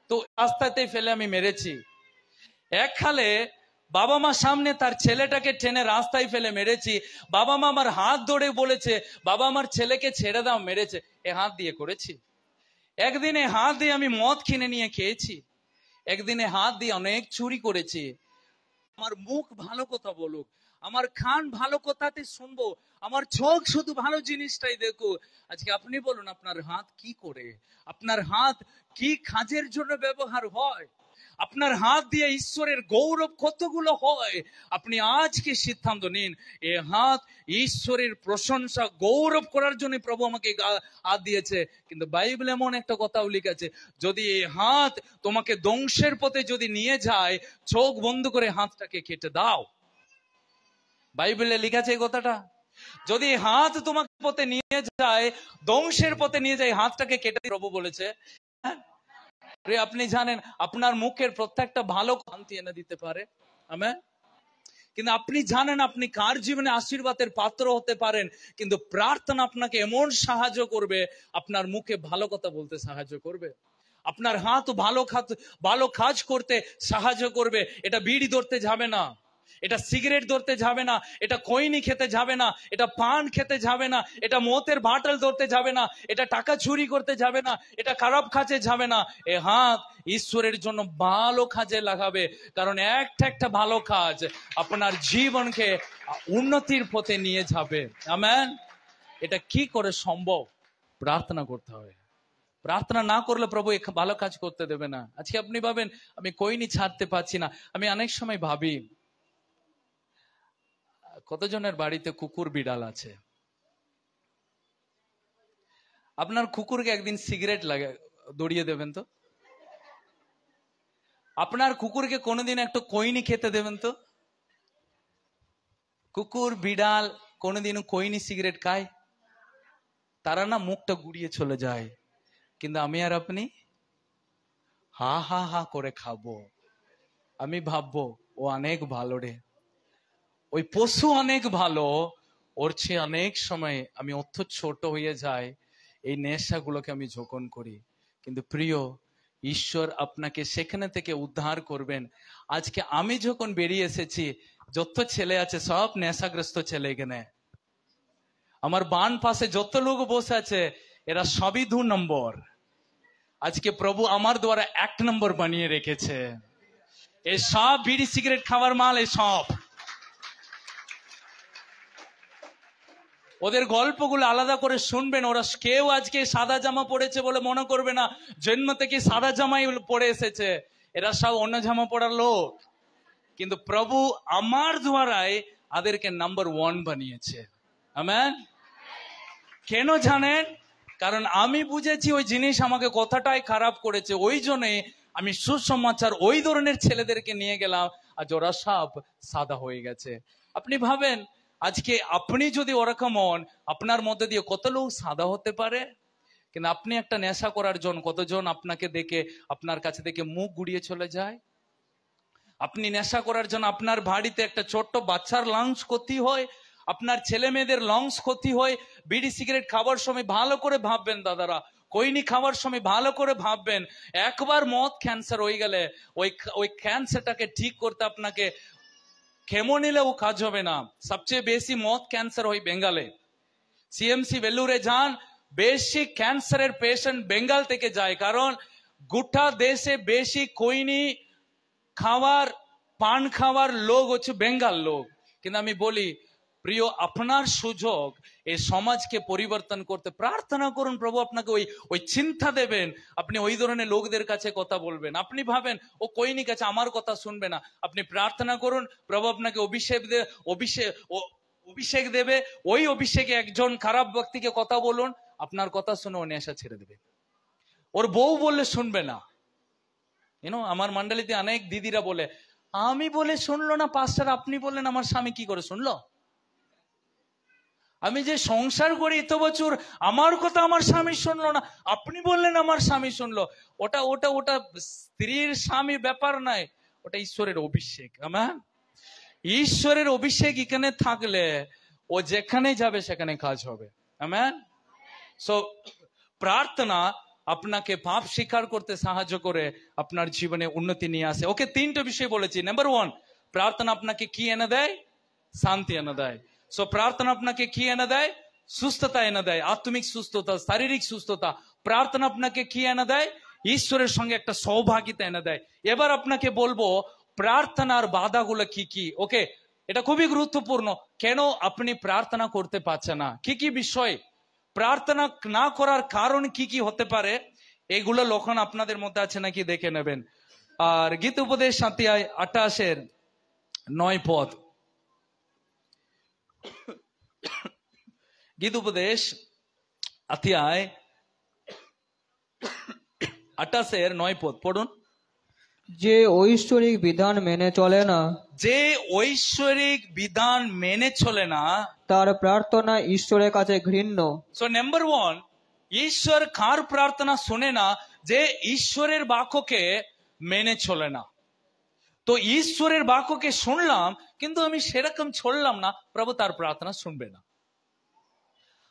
তো রাস্তাতে ফেলে আমি মেরেছি। এককালে বাবা মা সামনে তার ছেলেটাকে টেনে রাস্তায় ফেলে মেরেছি। বাবা মা আমার হাত ধরে বলেছে বাবা আমার ছেলেকে ছেড়ে দাও, মেরেছে। এ হাত দিয়ে করেছি। একদিনে হাত দিয়ে আমি মদ কিনে নিয়ে খেয়েছি, একদিনে হাত দিয়ে অনেক চুরি করেছি। আমার মুখ ভালো কথা বলুক, আমার কান ভালো কথাতে শুনবো, আমার চোখ শুধু ভালো জিনিসটাই দেখো। আজকে আপনি বলুন আপনার হাত কি করে, আপনার হাত কি কাজের জন্য ব্যবহার হয়, আপনার হাত দিয়ে ঈশ্বরের গৌরব কতগুলো হয়। আপনি আজকে সিদ্ধান্ত নিন, এ হাত ঈশ্বরের প্রশংসা গৌরব করার জন্য প্রভু আমাকে হাত দিয়েছে। কিন্তু বাইবেলে এমন একটা কথাও লেখা আছে, যদি এই হাত তোমাকে ধ্বংসের পথে যদি নিয়ে যায়, চোখ বন্ধ করে হাতটাকে কেটে দাও। বাইবেলে লেখা আছে এই কথাটা। যদি হাত তোমাকে পথে নিয়ে যায়, ধ্বংসের পথে নিয়ে যায়, হাতটাকে কেটে প্রভু বলেছে। আপনি জানেন আপনার মুখের প্রত্যেকটা ভালো শান্তি এনে দিতে পারে। আমেন। কিন্তু আপনি জানেন আপনি কার জীবনে আশীর্বাদের পাত্র হতে পারেন, কিন্তু প্রার্থনা আপনাকে এমন সাহায্য করবে, আপনার মুখে ভালো কথা বলতে সাহায্য করবে, আপনার হাত ভালো কাজ করতে সাহায্য করবে। এটা বিড়ি ধরতে যাবে না, এটা সিগারেট ধরতে যাবে না, এটা খৈনি খেতে যাবে না, এটা পান খেতে যাবে না, এটা মদের বাটল ধরতে যাবে না, এটা টাকা চুরি করতে যাবে না, এটা খারাপ কাজে যাবে না। এ হাত ঈশ্বরের জন্য ভালো কাজে লাগাবে, কারণ একটা ভালো কাজ আপনার জীবনকে উন্নতির পথে নিয়ে যাবে। আমেন। এটা কি করে সম্ভব? প্রার্থনা করতে হবে। প্রার্থনা না করলে প্রভু ভালো কাজ করতে দেবে না। আজকে আপনি ভাবেন আমি কইনি ছাড়তে পারছি না। আমি অনেক সময় ভাবি কতজনের বাড়িতে কুকুর বিড়াল আছে? আপনার কুকুরকে একদিন সিগারেট দড়িয়ে দেবেন তো? আপনার কুকুরকে কোনোদিন একটা কইনি খেতে দেবেন তো? কুকুর বিড়াল কোনোদিনও কইনি সিগারেট খায়? তারা না মুখটা গুড়িয়ে চলে যায়, কিন্তু আমি আর আপনি হা হা হা করে খাবো। আমি ভাববো ও অনেক ভালো রে, ওই পশু অনেক ভালো, ও ওর চেয়ে অনেক সময় আমি অত ছোট হয়ে যাই, এই নেশাগুলোকে আমি ঝোঁকন করি। কিন্তু প্রিয়, ঈশ্বর আপনাকে সেখানে থেকে উদ্ধার করবেন। আজকে আমি যখন বেরিয়ে এসেছি, যত ছেলে আছে সব নেশাগ্রস্ত ছেলে এখানে। আমার বান পাশে যত লোক বসে আছে এরা সবই 2 নম্বর। আজকে প্রভু আমার দ্বারা 1 নম্বর বানিয়ে রেখেছে। এই সব বিড়ি সিগারেট খাওয়ার মাল, এই সব। ওদের গল্পগুলো আলাদা করে শুনবেন। ওরা কেউ আজকে সাদা জামা পড়েছে বলে মনে করবে না জন্ম থেকে সাদা জামাই পরে এসেছে। এরা সব অন্য জামা পড়ার লোক। কিন্তু প্রভু আমার দ্বারাই তাদেরকে নাম্বার 1 বানিয়েছে। আমেন। কেন জানেন? কারণ আমি বুঝেছি ওই জিনিস আমাকে কতটাই খারাপ করেছে। ওই জন্যে আমি সুসমাচার ওই ধরনের ছেলেদেরকে নিয়ে গেলাম, আর ওরা সব সাদা হয়ে গেছে। আপনি ভাবেন, আজকে আপনি যদি ওরকম হন, আপনার মধ্যে দিয়ে কত লোক সাদা হতে পারে। কিন্তু আপনি একটা নেশা করার জন্য কতজন আপনাকে দেখে, আপনার কাছে থেকে মুখ ঘুরিয়ে চলে যায়। আপনি নেশা করার জন্য আপনার বাড়িতে একটা ছোট্ট বাচ্চার লাংস ক্ষতি হয়, আপনার ছেলে মেয়েদের লাংস ক্ষতি হয়। বিড়ি সিগারেট খাবার সময় ভালো করে ভাববেন দাদারা, কইনি খাওয়ার সময় ভালো করে ভাববেন। একবার মদ ক্যান্সার হয়ে গেলে ওই ক্যান্সারটাকে ঠিক করতে আপনাকে কেমো নিলেও কাজ হবে না। সবচেয়ে বেশি মদ ক্যান্সার হয় বেঙ্গালে। সিএমসি ভেলুরে যান, বেশি ক্যান্সারের পেশেন্ট বেঙ্গল থেকে যায়। কারণ গোটা দেশে বেশি কইনি খাওয়ার, পান খাওয়ার লোক হচ্ছে বেঙ্গল লোক। কিন্তু আমি বলি প্রিয়, আপনার সুযোগ এই সমাজকে পরিবর্তন করতে। প্রার্থনা করুন, প্রভু আপনাকে ওই চিন্তা দেবেন। আপনি ওই ধরনের লোকদের কাছে কথা বলবেন। আপনি ভাবেন ও কইনি কাছে আমার কথা শুনবে না, আপনি প্রার্থনা করুন, প্রভু আপনাকে অভিষেক দেবে। ওই অভিষেকে একজন খারাপ ব্যক্তিকে কথা বলুন, আপনার কথা শুনে ও নেশা ছেড়ে দেবে। ওর বউ বললে শুনবে না। আমার মন্ডলীতে অনেক দিদিরা বলে, আমি বলে শুনলো না পাস্টার, আপনি বললেন আমার স্বামী কি করে শুনলো? আমি যে সংসার করি এত বছর, আমার কথা আমার স্বামী শুনলো না, আপনি বললেন আমার স্বামী শুনলো। ওটা ওটা ওটা স্ত্রীর স্বামীর ব্যাপার নাই, ওটা ঈশ্বরের অভিষেক। আমেন। ঈশ্বরের অভিষেক এখানে থাকলে ও যেখানে যাবে সেখানে কাজ হবে। আমেন। সো প্রার্থনা আপনাকে পাপ স্বীকার করতে সাহায্য করে, আপনার জীবনে উন্নতি নিয়ে আসে। ওকে 3টা বিষয় বলেছি। নাম্বার 1, প্রার্থনা আপনাকে কি এনে দেয়? শান্তি এনে দেয়। সো প্রার্থনা আপনাকে কি এনে দেয়? সুস্থতা এনে দেয়, আত্মিক সুস্থতা, শারীরিক সুস্থতা। প্রার্থনা আপনাকে কি এনে দেয়? ঈশ্বরের সঙ্গে একটা সৌভাগিতা এনে দেয়। এবার আপনাকে বলবো প্রার্থনার বাধাগুলো কি কি। ওকে, এটা খুবই গুরুত্বপূর্ণ। কেন আপনি প্রার্থনা করতে পারছেন না, কি কি বিষয়, প্রার্থনা না করার কারণ কি কি হতে পারে, এগুলো লক্ষণ আপনাদের মধ্যে আছে নাকি দেখে নেবেন। আর গীত উপদেশ 28:9 পদ। গীত উপদেশ 28:9 পদ পড়ুন। যে ঐশ্বরিক বিধান মেনে চলে না, যে ঐশ্বরিক বিধান মেনে চলে না, তার প্রার্থনা ঈশ্বরের কাছে ঘৃণ্য। সো নাম্বার 1, ঈশ্বর কার প্রার্থনা শোনে না? যে ঈশ্বরের বাক্যকে মেনে চলে না। তো ঈশ্বরের বাক্যকে শুনলাম কিন্তু আমি সেরকম চললাম না, প্রভু তার প্রার্থনা শুনবে না।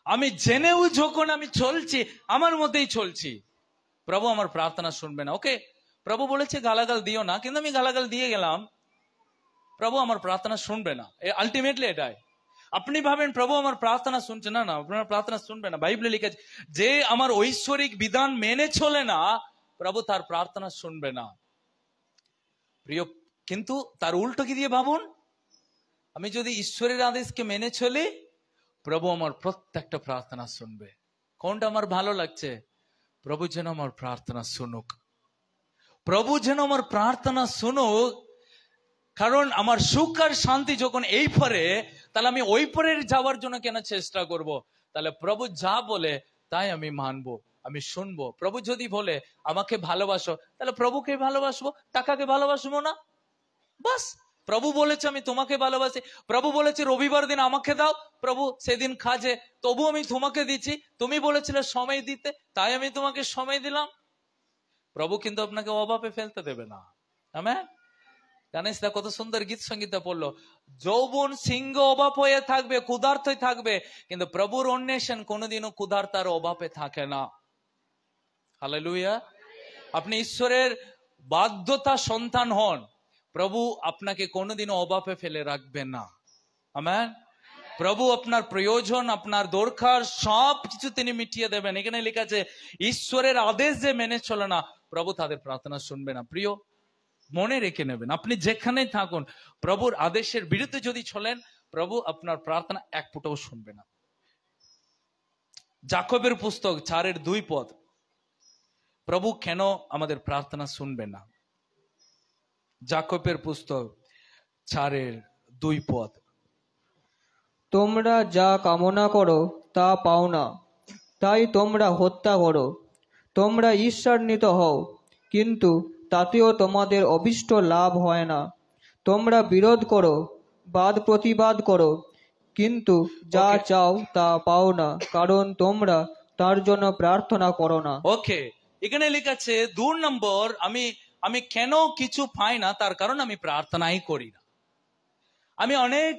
আমি জেনেও যখন আমি চলছি, আমার মধ্যেই চলছি, প্রভু আমার প্রার্থনা শুনবে না। ওকে, প্রভু বলেছে গালাগাল দিও না, কিন্তু আমি গালাগাল দিয়ে গেলাম, প্রভু আমার প্রার্থনা শুনবে না। আলটিমেটলি এটাই। আপনি ভাবেন প্রভু আমার প্রার্থনা শুনছে না, না, আপনার প্রার্থনা শুনবে না। বাইবেলে লিখেছে যে আমার ঐশ্বরিক বিধান মেনে চলে না, প্রভু তার প্রার্থনা শুনবে না। প্রিয়, কিন্তু তার উল্টো কি দিয়ে ভাবুন, আমি যদি ঈশ্বরের আদেশকে মেনে চলি, প্রভু আমার প্রত্যেকটা প্রার্থনা শুনবে। কোনটা আমার ভালো লাগছে? প্রভু যেন আমার প্রার্থনা শুনুক, প্রভু যেন আমার প্রার্থনা শুনুক। কারণ আমার সুখ আর শান্তি যখন এই পরে, তাহলে আমি ওই পরে যাওয়ার জন্য কেন চেষ্টা করব? তাহলে প্রভু যা বলে তাই আমি মানবো, আমি শুনবো। প্রভু যদি বলে আমাকে ভালোবাসো, তাহলে প্রভুকে ভালোবাসবো, টাকাকে ভালোবাসবো না। বাস, প্রভু বলেছে আমি তোমাকে ভালোবাসি, প্রভু বলেছে রবিবার দিন আমাকে দাও, প্রভু সেদিন কাজে, তবু আমি তোমাকে দিচ্ছি, তুমি বলেছিলে সময় দিতে, তাই আমি তোমাকে সময় দিলাম। প্রভু কিন্তু আপনাকে অভাবে ফেলতে দেবে না। আমেন। জানিস না কত সুন্দর গীত সঙ্গীত পড়লো, যৌবন সিংহ অভাব হয়ে থাকবে, ক্ষুধার্তই থাকবে, কিন্তু প্রভুর অন্বেষণ কোনোদিনও ক্ষুধার্তার অভাবে থাকে না। হালেলুয়া। আপনি ঈশ্বরের বাধ্যতা সন্তান হন, প্রভু আপনাকে কোনোদিনও অভাবে ফেলে রাখবেন না। আমেন। প্রভু আপনার প্রয়োজন, আপনার দরকার সব কিছু তিনি মিটিয়ে দেবেন। এখানে লেখা আছে ঈশ্বরের আদেশ যে মেনে চলে না, প্রভু তাদের প্রার্থনা শুনবে না। প্রিয়, মনে রেখে নেবেন, আপনি যেখানেই থাকুন, প্রভুর আদেশের বিরুদ্ধে যদি চলেন, প্রভু আপনার প্রার্থনা এক ফুটাও শুনবে না। যাকবের পুস্তক 4:2, প্রভু কেন আমাদের প্রার্থনা শুনবে না? যাকবের পুস্তক 4:2, তোমরা যা কামনা করো তা পাও না, তাই তোমরা হত্যা করো। তোমরা ঈর্ষান্বিত হও, কিন্তু তাতেও তোমাদের অভীষ্ট লাভ হয় না। তোমরা বিরোধ করো, বাদ প্রতিবাদ করো, কিন্তু যা Okay. চাও তা পাও না, কারণ তোমরা তার জন্য প্রার্থনা করো না। ওকে, এখানে লেখা আছে 2 নম্বর, আমি কেন কিছু পাই না, তার কারণ আমি প্রার্থনাই করি না। আমি অনেক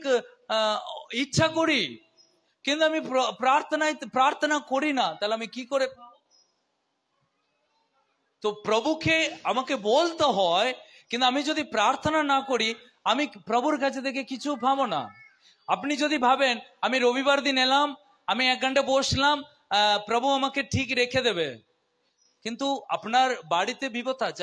ইচ্ছা করি, কিন্তু আমি প্রার্থনা করি না, তাহলে আমি কি করে পাবো? তো প্রভুকে আমাকে বলতে হয়, কিন্তু আমি যদি প্রার্থনা না করি, আমি প্রভুর কাছে থেকে কিছু পাবো না। আপনি যদি ভাবেন আমি রবিবার দিন এলাম, আমি 1 ঘন্টা বসলাম, প্রভু আমাকে ঠিক রেখে দেবে, কিন্তু আপনার বাড়িতে বিপদ আছে,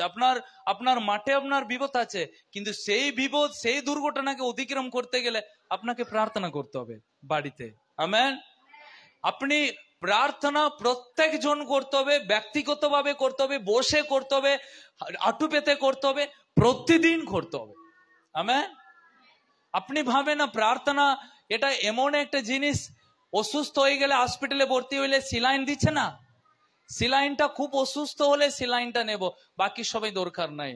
আপনার মাঠে আপনার বিপদ আছে, কিন্তু সেই বিপদ, সেই দুর্ঘটনাকে অতিক্রম করতে গেলে আপনাকে প্রার্থনা করতে হবে বাড়িতে। আমেন। আপনি প্রার্থনা প্রত্যেকজন করতে হবে, ব্যক্তিগতভাবে করতে হবে, বসে করতে হবে, আঁটু পেতে করতে হবে, প্রতিদিন করতে হবে। আমেন। আপনি ভাবেন না প্রার্থনা এটা এমন একটা জিনিস, অসুস্থ হয়ে গেলে হসপিটালে ভর্তি হইলে সিলাইন দিচ্ছে না, সিলাইনটা খুব অসুস্থ হলে সিলাইনটা নেব, বাকি সবাই দরকার নাই।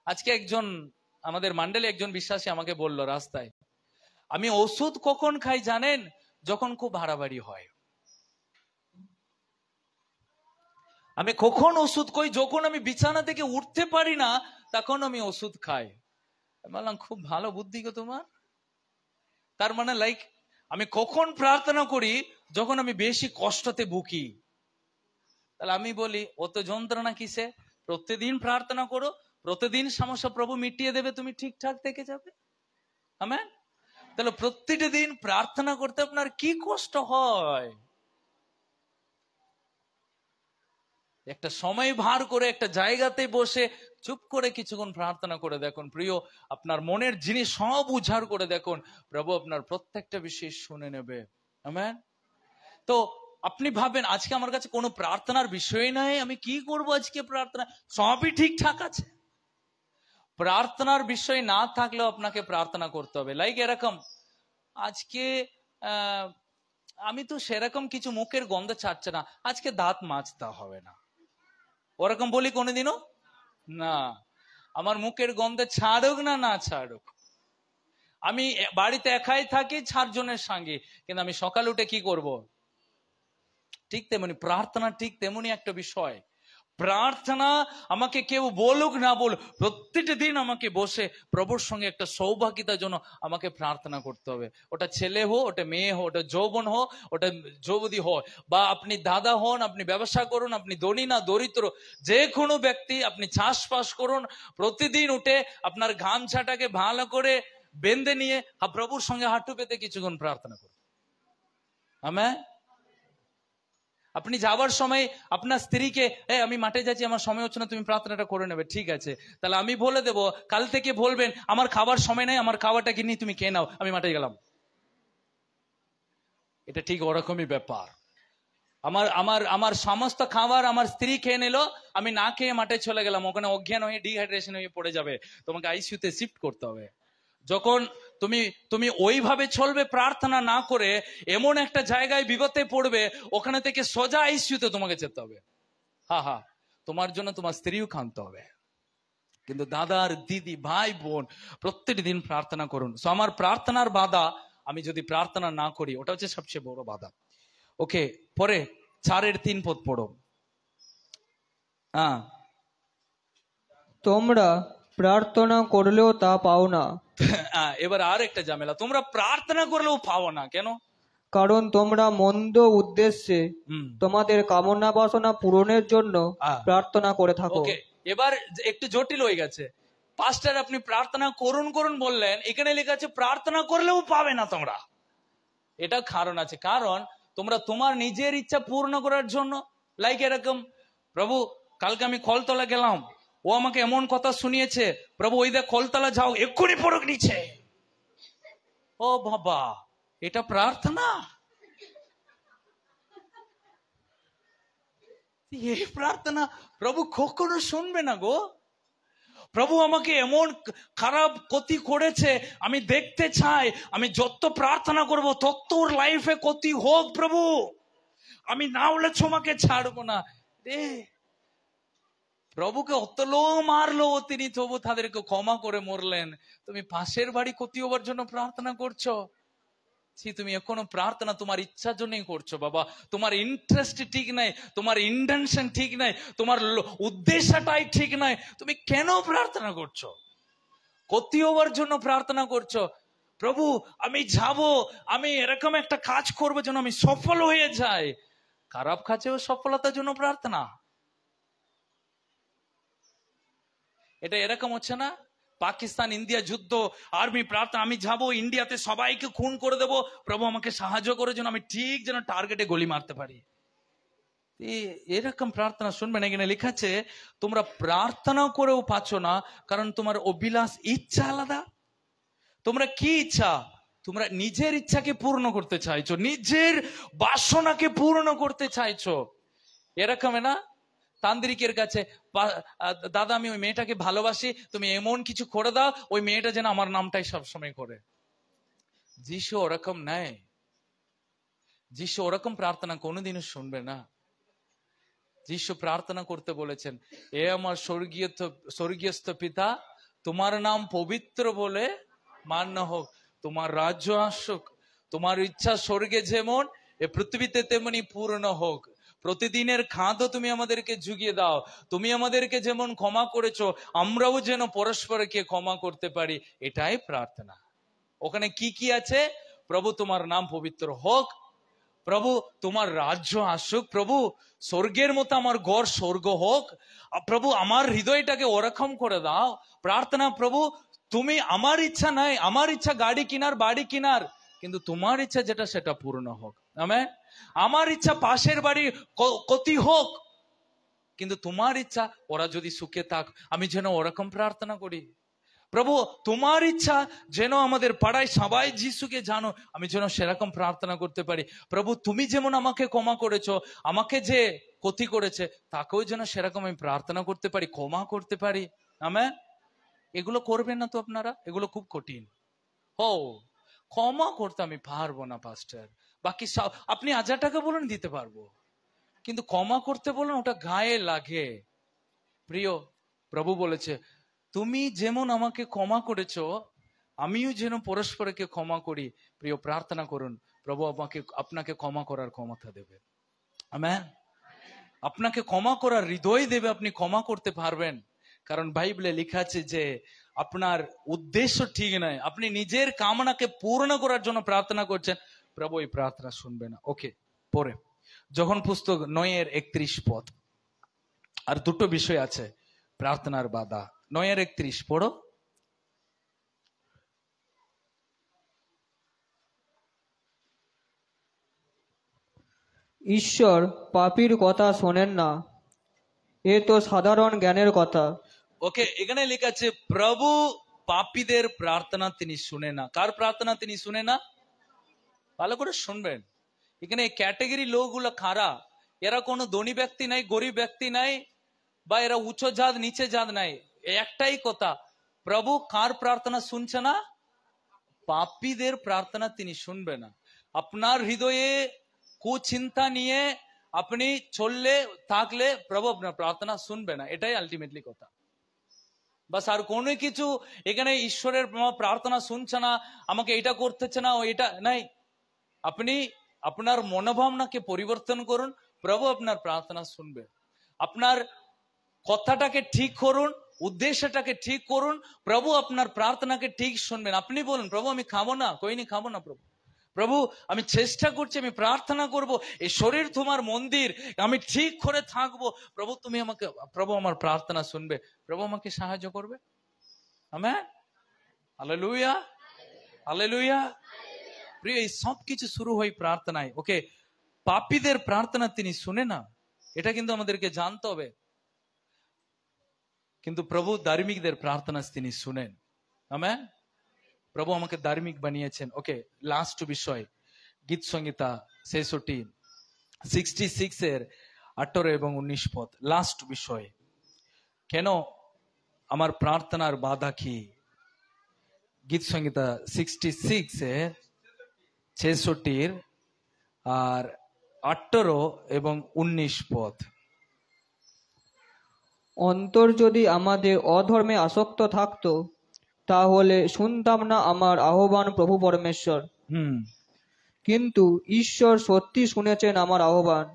আজকে একজন আমাদের মণ্ডলে একজন বিশ্বাসী আমাকে বলল রাস্তায়, আমি ওষুধ কখন খাই জানেন? যখন খুব বাড়াবাড়ি হয়। আমি কখন ওষুধ খাই? যখন আমি বিছানা থেকে উঠতে পারি না, তখন আমি ওষুধ খাই। বললাম খুব ভালো বুদ্ধি গো তোমার। তার মানে লাইক আমি কখন প্রার্থনা করি? যখন আমি বেশি কষ্টতে ভুগি। তাহলে আমি বলি অত যন্ত্রণা কিসে? প্রতিদিন প্রার্থনা করো, প্রতিদিন সমস্যা প্রভু মিটিয়ে দেবে, তুমি ঠিকঠাক থেকে যাবে। আমেন। তাহলে প্রতিটা দিন প্রার্থনা করতে আপনার কি কষ্ট হয়? একটা সময় ভার করে একটা জায়গাতে বসে চুপ করে কিছুক্ষণ প্রার্থনা করে দেখুন প্রিয়, আপনার মনের জিনিস সব উজাড় করে দেখুন, প্রভু আপনার প্রত্যেকটা বিষয় শুনে নেবে। আমেন। তো আপনি ভাবেন আজকে আমার কাছে কোনো প্রার্থনার বিষয় নাই, আমি কি করব আজকে? প্রার্থনা সবই ঠিকঠাক আছে। প্রার্থনার বিষয় না থাকলেও আপনাকে প্রার্থনা করতে হবে। লাইক এরকম, আজকে আমি তো সেরকম কিছু মুখের গন্ধ ছাড়ছে না, আজকে দাঁত মাজতে হবে না, ওরকম বলি কোনোদিনও না। আমার মুখের গন্ধ ছাড়ুক না না ছাড়ুক, আমি বাড়িতে একাই থাকি 4 জনের সঙ্গে, কিন্তু আমি সকাল উঠে কি করব? ঠিক তেমনি প্রার্থনা, ঠিক তেমনি একটা বিষয়। প্রার্থনা আমাকে কেউ বলুক না বলুক, প্রত্যেকটা দিন আমাকে বসে প্রভুর সঙ্গে একটা সৌভাগ্যতার জন্য আমাকে প্রার্থনা করতে হবে। ওটা ছেলে হোক, ওটা মেয়ে হোক, ওটা যৌবন হোক, ওটা যুবতী হোক, বা আপনি দাদা হন, আপনি ব্যবসা করুন, আপনি ধনী না দরিদ্র, যে কোনো ব্যক্তি, আপনি চাষবাস করুন, প্রতিদিন উঠে আপনার গামছাটাকে ভালো করে বেঁধে নিয়ে প্রভুর সঙ্গে হাঁটু পেতে কিছুক্ষণ প্রার্থনা করুন। আমেন। আপনি যাওয়ার সময় আপনার স্ত্রীকে, আমি মাঠে যাচ্ছি, আমার সময় হচ্ছে না, তুমি প্রার্থনাটা করে নেবে, ঠিক আছে? তাহলে আমি বলে দেবো, কাল থেকে বলবেন আমার খাবার সময় নেই, আমার খাবারটা কিনে তুমি খেয়ে নাও, আমি মাঠে গেলাম। এটা ঠিক ওরকমই ব্যাপার। আমার আমার আমার সমস্ত খাবার আমার স্ত্রী খেয়ে নিল, আমি না খেয়ে মাঠে চলে গেলাম, ওখানে অজ্ঞান হয়ে ডিহাইড্রেশন হয়ে পড়ে যাবে, তোমাকে আইসিইউতে শিফট করতে হবে। যখন তুমি ওইভাবে চলবে প্রার্থনা না করে, এমন একটা জায়গায় বিপদে পড়বে, ওখানে থেকে সোজা আইসিইউতে তোমাকে যেতে হবে। হা, তোমার জন্য তোমার স্ত্রীও কাঁদতে হবে। কিন্তু দাদার দিদি ভাই বোন প্রত্যেক দিন প্রার্থনা করুন। সো আমার প্রার্থনার বাধা, আমি যদি প্রার্থনা না করি, ওটা হচ্ছে সবচেয়ে বড় বাধা। ওকে, পরে 4:3 পড়ো। তোমরা প্রার্থনা করলেও তা পাও না, এবার আর একটা ঝামেলা, তোমরা প্রার্থনা করলেও পাও না কেন? কারণ তোমরা মন্দ উদ্দেশ্যে হুম, তোমাদের কামনা বাসনা পূরণের জন্য প্রার্থনা করে থাকো। ওকে, এবার একটু জটিল হয়ে গেছে। পাস্টার আপনি প্রার্থনা করুন করুন বললেন, এখানে লেখা আছে প্রার্থনা করলেও পাবে না তোমরা। এটা কারণ আছে, কারণ তোমরা তোমার নিজের ইচ্ছা পূর্ণ করার জন্য, লাইক এরকম, প্রভু কালকে আমি কলতলা গেলাম, ও আমাকে এমন কথা শুনিয়েছে, প্রভু ওই দেখ কলতলা যাও, এক্ষুনি পড়ক নিচে। ও বাবা, এটা প্রার্থনা? এই প্রার্থনা প্রভু কখনো শুনবে না গো। প্রভু আমাকে এমন খারাপ ক্ষতি করেছে, আমি দেখতে চাই, আমি যত প্রার্থনা করব তত ওর লাইফে ক্ষতি হোক প্রভু, আমি না হলে তোমাকে ছাড়বো না রে। প্রভুকে অত লোক মারলো, তিনি তবু তাদেরকে ক্ষমা করে মরলেন। তুমি পাশের বাড়ি ক্ষতি হওয়ার জন্য প্রার্থনা করছো? তুমি এখনো প্রার্থনা তোমার ইচ্ছার জন্যই করছো বাবা, তোমার ইন্টারেস্ট ঠিক নাই, তোমার ইন্টেনশন ঠিক নাই, তোমার উদ্দেশ্যটাই ঠিক নাই, তুমি কেন প্রার্থনা করছো? ক্ষতি হওয়ার জন্য প্রার্থনা করছো। প্রভু আমি যাব, আমি এরকম একটা কাজ করবো যেন আমি সফল হয়ে যাই। খারাপ কাজেও সফলতার জন্য প্রার্থনা। এটা এরকম হচ্ছে না, পাকিস্তান ইন্ডিয়া যুদ্ধ, আর্মি প্রার্থনা, আমি যাব ইন্ডিয়াতে সবাইকে খুন করে দেবো, প্রভু আমাকে সাহায্য করে যেন আমি ঠিক যেন টার্গেটে গুলি মারতে পারি। এরকম প্রার্থনা শুনবে না। এখানে লেখা আছে তোমরা প্রার্থনা করেও পাচ্ছ না, কারণ তোমার অভিলাষ ইচ্ছা আলাদা। তোমরা কি ইচ্ছা? তোমরা নিজের ইচ্ছাকে পূর্ণ করতে চাইছো, নিজের বাসনাকে পূর্ণ করতে চাইছো। এরকম না, তান্ত্রিকের কাছে, দাদা আমি ওই মেয়েটাকে ভালোবাসি, তুমি এমন কিছু করে দাও ওই মেয়েটা যেন আমার নামটাই সবসময় করে। যিশু ওরকম নাই, যিশু ওরকম প্রার্থনা কোনোদিনও শুনবে না। যিশু প্রার্থনা করতে বলেছেন, এ আমার স্বর্গীয়স্থ পিতা, তোমার নাম পবিত্র বলে মান্য হোক, তোমার রাজ্য আসুক, তোমার ইচ্ছা স্বর্গে যেমন এ পৃথিবীতে তেমনি পূর্ণ হোক। প্রতিদিনের খাদ্য তুমি আমাদেরকে জুগিয়ে দাও, তুমি আমাদেরকে যেমন ক্ষমা করেছো আমরাও যেন পরস্পরকে ক্ষমা করতে পারি। এটাই প্রার্থনা। ওখানে কি কি আছে? প্রভু তোমার নাম পবিত্র হোক, প্রভু তোমার রাজ্য আসুক, প্রভু স্বর্গের মতো আমার ঘর স্বর্গ হোক, প্রভু আমার হৃদয়টাকে ওরকম করে দাও। প্রার্থনা, প্রভু তুমি, আমার ইচ্ছা নাই, আমার ইচ্ছা গাড়ি কিনার বাড়ি কিনার, কিন্তু তোমার ইচ্ছা যেটা সেটা পূর্ণ হোক। আমেন। আমার ইচ্ছা পাশের বাড়ি ক্ষতি হোক, কিন্তু তোমার ইচ্ছা ওরা যদি সুখে থাক, আমি যেন ওরকম প্রার্থনা করি। প্রভু তোমার ইচ্ছা যেন আমাদের পাড়ায় সবাই যিশুকে জানো, আমি যেন সেরকম প্রার্থনা করতে পারি। প্রভু তুমি যেমন আমাকে ক্ষমা করেছো, আমাকে যে ক্ষতি করেছে তাকেও যেন সেরকম আমি প্রার্থনা করতে পারি, ক্ষমা করতে পারি। আমেন। এগুলো করবেন না তো আপনারা? এগুলো খুব কঠিন। ও ক্ষমা করতে আমি পারবো না পাস্টার, বাকি সব আপনি 1000 টাকা বলুন দিতে পারবো, কিন্তু ক্ষমা করতে বলুন ওটা গায়ে লাগে। প্রিয়, প্রভু বলেছে তুমি যেমন আমাকে ক্ষমা করেছো আমিও যেন পরস্পরকে ক্ষমা করি। প্রিয়, প্রার্থনা করুন প্রভু আপনাকে ক্ষমা করার ক্ষমতা দেবে। আমেন। আপনাকে ক্ষমা করার হৃদয় দেবে, আপনি ক্ষমা করতে পারবেন। কারণ বাইবেলে লেখা আছে যে আপনার উদ্দেশ্য ঠিক নয়, আপনি নিজের কামনাকে পূর্ণ করার জন্য প্রার্থনা করছেন, প্রভু এই প্রার্থনা শুনবে না। ওকে, পরে যখন পুস্তক 9:31 পদ, আর দুটো বিষয় আছে প্রার্থনার বাধা। 9:31 পড়ো। ঈশ্বর পাপীর কথা শোনেন না, এ তো সাধারণ জ্ঞানের কথা। ওকে, এখানে লেখা আছে প্রভু পাপীদের প্রার্থনা তিনি শুনে না। কার প্রার্থনা তিনি শুনে না? ভালো করে শুনবেন, এখানে ক্যাটেগরি লোকগুলো খারাপ। এরা কোনো ধনী ব্যক্তি নাই, গরিব ব্যক্তি নাই, বা এরা উচ্চ জাত নিচে জাত নাই। একটাই কথা, প্রভু কার প্রার্থনা শুনছে না? পাপীদের প্রার্থনা তিনি শুনবে না। আপনার হৃদয়ে কুচিন্তা নিয়ে আপনি চললে থাকলে প্রভু আপনার প্রার্থনা শুনবে না, এটাই আলটিমেটলি কথা। বাস, আর কোনো কিছু এখানে ঈশ্বরের প্রার্থনা শুনছে না, আমাকে এটা করতেছে না, ও এটা নাই। আপনি আপনার মনোভাবনাকে পরিবর্তন করুন, প্রভু আপনার প্রার্থনা শুনবে। আপনার কথাটাকে ঠিক করুন, উদ্দেশ্যটাকে ঠিক করুন, প্রভু আপনার প্রার্থনাকে ঠিক শুনবেন। আপনি বলুন, প্রভু আমি খাবো না, কইনি খাবো না প্রভু, প্রভু আমি চেষ্টা করছি, আমি প্রার্থনা করব, এই শরীর তোমার মন্দির, আমি ঠিক করে থাকবো, প্রভু তুমি আমাকে, প্রভু আমার প্রার্থনা শুনবে, প্রভু আমাকে সাহায্য করবে। Amen, hallelujah, hallelujah. প্রিয়, এই সব কিছু শুরু হয় প্রার্থনায়। ওকে, পাপীদের প্রার্থনা তিনি শুনে না, এটা কিন্তু আমাদেরকে জানতে হবে, কিন্তু প্রভু ধার্মিকদের প্রার্থনা তিনি শুনেন। আমেন। প্রভু আমাকে ধার্মিক বানিয়েছেন। ওকে, লাস্ট বিষয়, গীত সংহিতা 66 এর 18 এবং 19 পদ, লাস্ট বিষয়। কেন আমার প্রার্থনার বাধা কি? গীত সংহিতা 66 এর 66 আর 18 এবং 19 পদ। অন্তর যদি আমাদের অধর্মে আসক্ত থাকতো, তাহলে শুনতাম না আমার আহ্বান প্রভু পরমেশ্বর। কিন্তু ঈশ্বর সত্যি শুনেছেন আমার আহ্বান,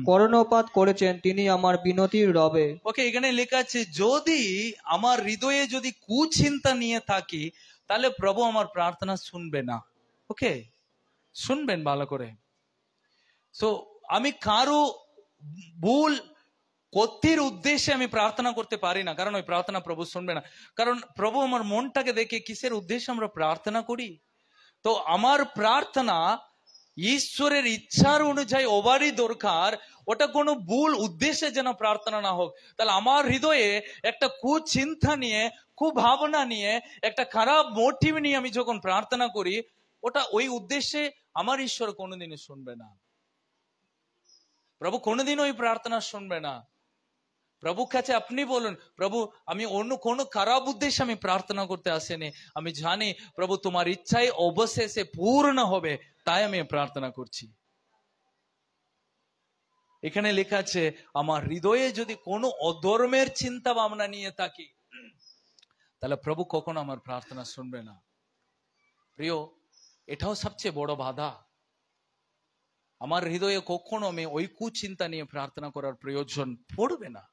কর্ণপাত করেছেন তিনি আমার বিনতির রবে। ওকে, এখানে লেখা আছে যদি আমার হৃদয়ে যদি কুচিন্তা নিয়ে থাকি, তাহলে প্রভু আমার প্রার্থনা শুনবে না। ওকে, শুনবেন ভালো করে। সো আমি কারো ভুল ক্ষতির উদ্দেশ্যে আমি প্রার্থনা করতে পারি না, কারণ ওই প্রার্থনা প্রভু শুনবে না। কারণ প্রভু আমার মনটাকে দেখে কিসের উদ্দেশ্যে আমরা প্রার্থনা করি। তো আমার প্রার্থনা ঈশ্বরের ইচ্ছার অনুযায়ী ওভারই দরকার, ওটা কোনো ভুল উদ্দেশ্যে যেন প্রার্থনা না হোক। তাহলে আমার হৃদয়ে একটা কুচিন্তা নিয়ে, কুভাবনা নিয়ে, একটা খারাপ মোটিভ নিয়ে আমি যখন প্রার্থনা করি, ওটা ওই উদ্দেশ্যে আমার ঈশ্বর কোনোদিনই শুনবে না। প্রভু কোনোদিন ওই প্রার্থনা শুনবে না। প্রভুর কাছে আপনি বলুন, প্রভু আমি অন্য কোনো খারাপ উদ্দেশ্যে আমি প্রার্থনা করতে আসেনি, আমি জানি প্রভু তোমার ইচ্ছাই অবশেষে পূর্ণ হবে, তাই আমি প্রার্থনা করছি। এখানে লেখা আছে আমার হৃদয়ে যদি কোনো অধর্মের চিন্তা ভাবনা নিয়ে থাকি, তাহলে প্রভু কখনো আমার প্রার্থনা শুনবে না। প্রিয়, এটাও সবচেয়ে বড় বাধা। আমার হৃদয়ে কখনো আমি ওই কুচিন্তা নিয়ে প্রার্থনা করার প্রয়োজন পড়বে না।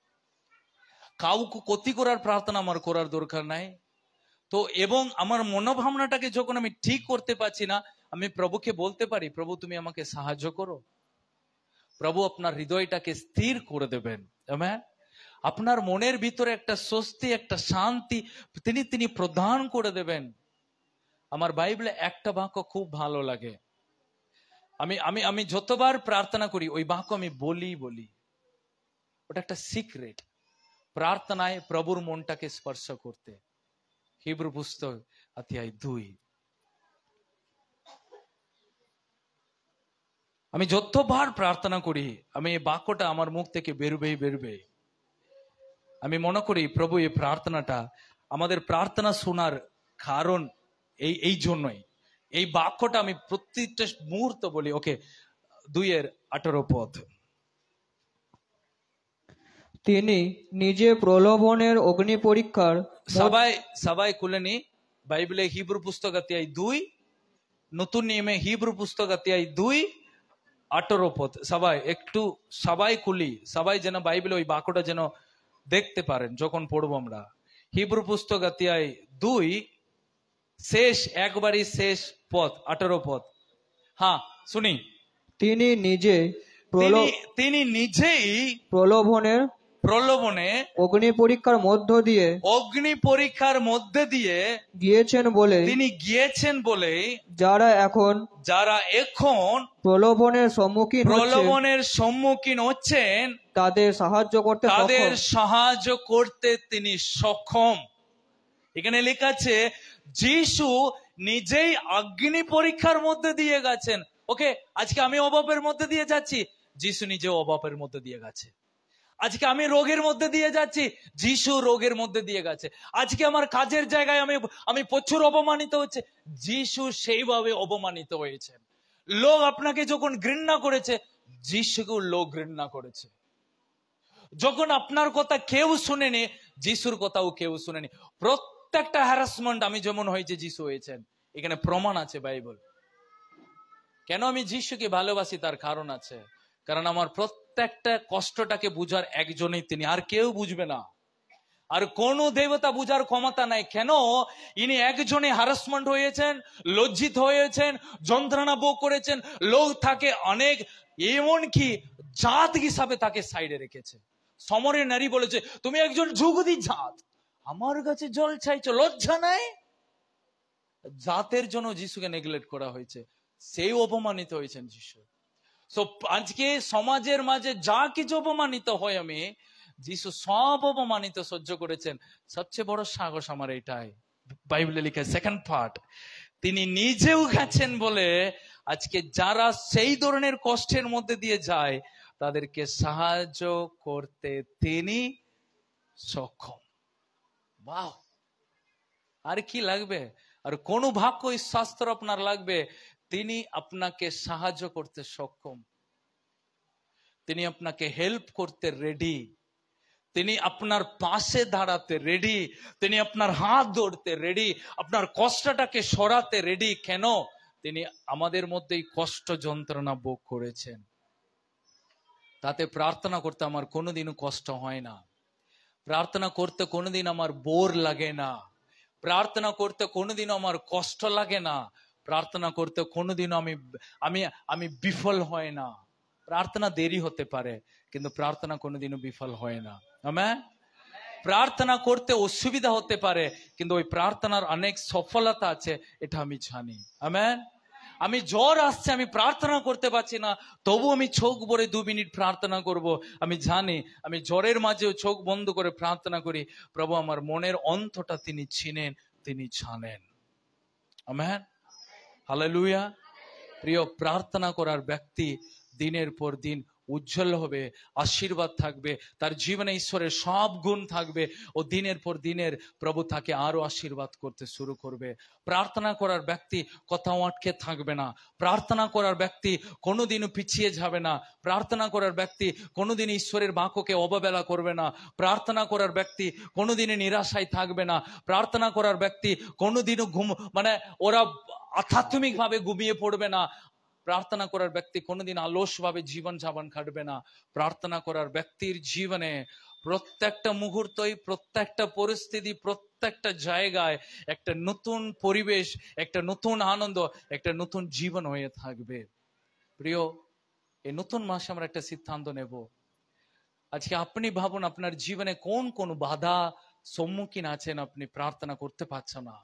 কাউকে ক্ষতি করার প্রার্থনা আমার করার দরকার নাই। তো এবং আমার মনোভাবনাটাকে যখন আমি ঠিক করতে পারছি না, আমি প্রভুকে বলতে পারি, প্রভু তুমি আমাকে সাহায্য করো। প্রভু আপনার হৃদয়টাকে স্থির করে দেবেন। আমেন। আপনার মনের ভিতরে একটা স্বস্তি, একটা শান্তি তিনি প্রদান করে দেবেন। আমার বাইবেলে একটা বাক্য খুব ভালো লাগে, আমি আমি আমি যতবার প্রার্থনা করি ওই বাক্য আমি বলি, ওটা একটা সিক্রেট, প্রার্থনায় প্রভুর মনটাকে স্পর্শ করতে। হিব্রু পুস্তক অধ্যায় 2। আমি যতবার প্রার্থনা করি, আমি এই বাক্যটা আমার মুখ থেকে বেরবে। আমি মনে করি প্রভু এই প্রার্থনাটা, আমাদের প্রার্থনা শোনার কারণ এই জন্যই এই বাক্যটা আমি প্রত্যেকটা মুহূর্ত বলি। ওকে, 2:18 পদ। তিনি নিজে প্রলোভনের অগ্নি পরীক্ষার, সবাই খুলে নি বাইবেলে হিব্রু পুস্তক অধ্যায় 2, নতুন নিয়মে হিব্রু পুস্তক অধ্যায় 2:18 পদ। সবাই খুলি, সবাই যেন বাইবেলে ওই বাক্যটা যেন দেখতে পারেন যখন পড়বো আমরা। হিব্রু পুস্তক অধ্যায় 2 একবারই শেষ পদ, 18 পদ। হ্যাঁ, শুনি। তিনি নিজেই প্রলোভনে অগ্নি পরীক্ষার মধ্য দিয়ে গিয়েছেন বলে যারা এখন প্রলোভনের সম্মুখীন হচ্ছেন তাদের সাহায্য করতে তিনি সক্ষম। এখানে লেখা আছে যিশু নিজেই অগ্নি পরীক্ষার মধ্যে দিয়ে গেছেন। ওকে, আজকে আমি অভাবের মধ্যে দিয়ে যাচ্ছি, যিশু নিজেও অভাবের মধ্যে দিয়ে গেছে। আজকে আমি রোগের মধ্যে দিয়ে যাচ্ছি, যিশু রোগের মধ্যে দিয়ে গেছে। আজকে আমার কাজের জায়গায় আমি প্রচুর অপমানিত হচ্ছে, যিশু সেইভাবে অপমানিত হয়েছেন। লোক আপনাকে যখন ঘৃণা করেছে, যিশুকেও লোক ঘৃণা করেছে। যখন আপনার কথা কেউ শুনেনি, যিশুর কথাও কেউ শুনেনি। প্রত্যেকটা হ্যারাসমেন্ট আমি যেমন হয়েছে, যিশু হয়েছেন। এখানে প্রমাণ আছে বাইবেল। কেন আমি যিশুকে ভালোবাসি তার কারণ আছে, কারণ আমার প্রত্যেকটা কষ্টটাকে বুঝার একজনই তিনি, আর কেউ বুঝবে না। আর কোন দেবতা বুঝার ক্ষমতা নাই। কেন? ইনি একজনে হ্যারাসমেন্ট হয়েছেন, লজ্জিত হয়েছেন, যন্ত্রণা ভোগ করেছেন, লোক তাকে অনেক, এমনকি জাত হিসাবে তাকে সাইডে রেখেছে। সমরের নারী বলেছে, তুমি একজন যুগদি জাত, আমার কাছে জল চাইছো, লজ্জা নাই? জাতের জন্য যিশুকে নেগলেক্ট করা হয়েছে, সেই অপমানিত হয়েছেন যিশু। সো আজকে সমাজের মাঝে যা কিছু অপমানিত হয় আমি, যিশু সব অপমানিত সহ্য করেছেন। সবচেয়ে বড় সাহস আমার এটাই, বাইবেলে লিখে সেকেন্ড পার্ট, তিনি নিজেও গেছেন বলে আজকে যারা সেই ধরনের কষ্টের মধ্যে দিয়ে যায় তাদেরকে সাহায্য করতে তিনি সক্ষম। বাহ, আর কি লাগবে? আর কোন ভাগ্য শাস্ত্র আপনার লাগবে? তিনি আপনাকে সাহায্য করতে সক্ষম, তিনি আপনাকে হেল্প করতে রেডি, তিনি আপনার পাশে দাঁড়াতে রেডি, তিনি আপনার হাত ধরতে রেডি, আপনার কষ্টটাকে সরাতে রেডি। কেন? তিনি আমাদের মধ্যেই কষ্ট যন্ত্রণা ভোগ করেছেন। তাতে প্রার্থনা করতে আমার কোনোদিনও কষ্ট হয় না, প্রার্থনা করতে কোনোদিন আমার বোর লাগে না, প্রার্থনা করতে কোনোদিনও আমার কষ্ট লাগে না, প্রার্থনা করতে কোনোদিনও আমি বিফল হয় না। প্রার্থনা দেরি হতে পারে, কিন্তু প্রার্থনা কোনোদিনও বিফল হয় না। আমেন। প্রার্থনা করতে অসুবিধা হতে পারে, কিন্তু ওই প্রার্থনার অনেক সফলতা আছে, এটা আমি জানি। আমেন। আমি জ্বর আসছে, আমি প্রার্থনা করতে পারছি না, তবু আমি চোখ ভরে 2 মিনিট প্রার্থনা করব। আমি জানি আমি জ্বরের মাঝেও চোখ বন্ধ করে প্রার্থনা করি, প্রভু আমার মনের অন্তটা তিনি চিনেন, তিনি জানেন। Amen, hallelujah. প্রিয়, প্রার্থনা করার ব্যক্তি দিনের পর দিন উজ্জ্বল হবে, আশীর্বাদ থাকবে তার জীবনে, ঈশ্বরের সব গুণ থাকবে, ও দিনের পর দিনের প্রভু তাকে আরো আশীর্বাদ করতে শুরু করবে। প্রার্থনা করার ব্যক্তি কোথাও আটকে থাকবে না, প্রার্থনা করার ব্যক্তি কোনোদিনও পিছিয়ে যাবে না, প্রার্থনা করার ব্যক্তি কোনোদিন ঈশ্বরের বাক্যকে অবহেলা করবে না, প্রার্থনা করার ব্যক্তি কোনোদিনই নিরাশায় থাকবে না, প্রার্থনা করার ব্যক্তি কোনোদিনও ওরা আধ্যাত্মিক ভাবে ঘুমিয়ে পড়বে না, প্রার্থনা করার ব্যক্তি কোনোদিন আলস ভাবে জীবন যাপন কাটবে না। প্রার্থনা করার ব্যক্তির জীবনে প্রত্যেকটা মুহূর্তই, প্রত্যেকটা পরিস্থিতি, প্রত্যেকটা জায়গায় একটা নতুন পরিবেশ, একটা নতুন আনন্দ, একটা নতুন জীবন হয়ে থাকবে। প্রিয়, এই নতুন মাসে আমরা একটা সিদ্ধান্ত নেব। আজকে আপনি ভাবুন আপনার জীবনে কোন কোন বাধা সম্মুখীন আছেন, আপনি প্রার্থনা করতে পারছেন না।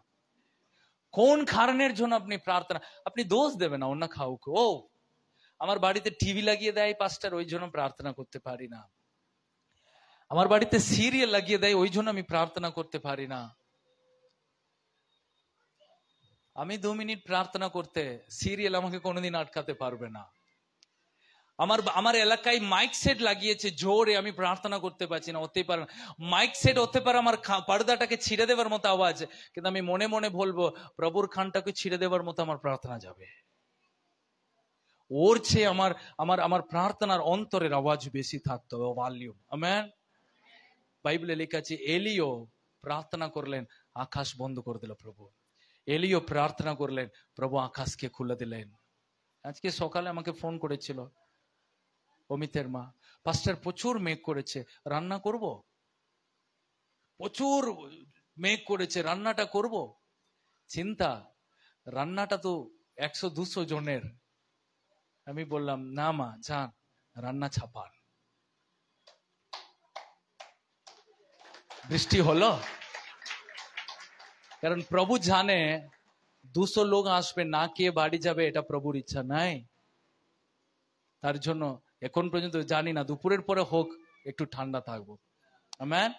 কোন কারণের জন্য আপনি প্রার্থনা, আপনি দোষ দেবেন না অন্য কাউকে, ও আমার বাড়িতে টিভি লাগিয়ে দেয় পাস্টার, ওই জন্য প্রার্থনা করতে পারি না, আমার বাড়িতে সিরিয়াল লাগিয়ে দেয় ওই জন্য আমি প্রার্থনা করতে পারি না। আমি 2 মিনিট প্রার্থনা করতে, সিরিয়াল আমাকে কোনোদিন আটকাতে পারবে না। আমার এলাকায় মাইক সেট লাগিয়েছে জোরে, আমি প্রার্থনা করতে পারছি না, হতেই পারে না। মাইক সেট হতে পারে আমার পর্দাটাকে ছিঁড়ে দেবার মতো আওয়াজ, কিন্তু আমি মনে মনে বলবো প্রভুর খানটাকে ছিঁড়ে দেবার মতো আমার প্রার্থনা যাবে। ওর চেয়ে আমার প্রার্থনার অন্তরের আওয়াজ বেশি থাকতে হবে, ভলিউম। আমেন। বাইবেলে লেখা আছে এলিও প্রার্থনা করলেন, আকাশ বন্ধ করে দিল প্রভু। এলিও প্রার্থনা করলেন, প্রভু আকাশকে খুলে দিলেন। আজকে সকালে আমাকে ফোন করেছিল অমিতের মা, পাস্টার প্রচুর মেঘ করেছে, রান্না করব, প্রচুর মেঘ করেছে, রান্নাটা করব। চিন্তা, রান্নাটা তো 100-200 জনের। আমি বললাম না মা, যান রান্না ছাপান। বৃষ্টি হলো, কারণ প্রভু জানে 200 লোক আসবে, না কে বাড়ি যাবে, এটা প্রভুর ইচ্ছা নাই। তার জন্য এখন পর্যন্ত জানি না, দুপুরের পরে হোক একটু ঠান্ডা থাকবো। আমেন।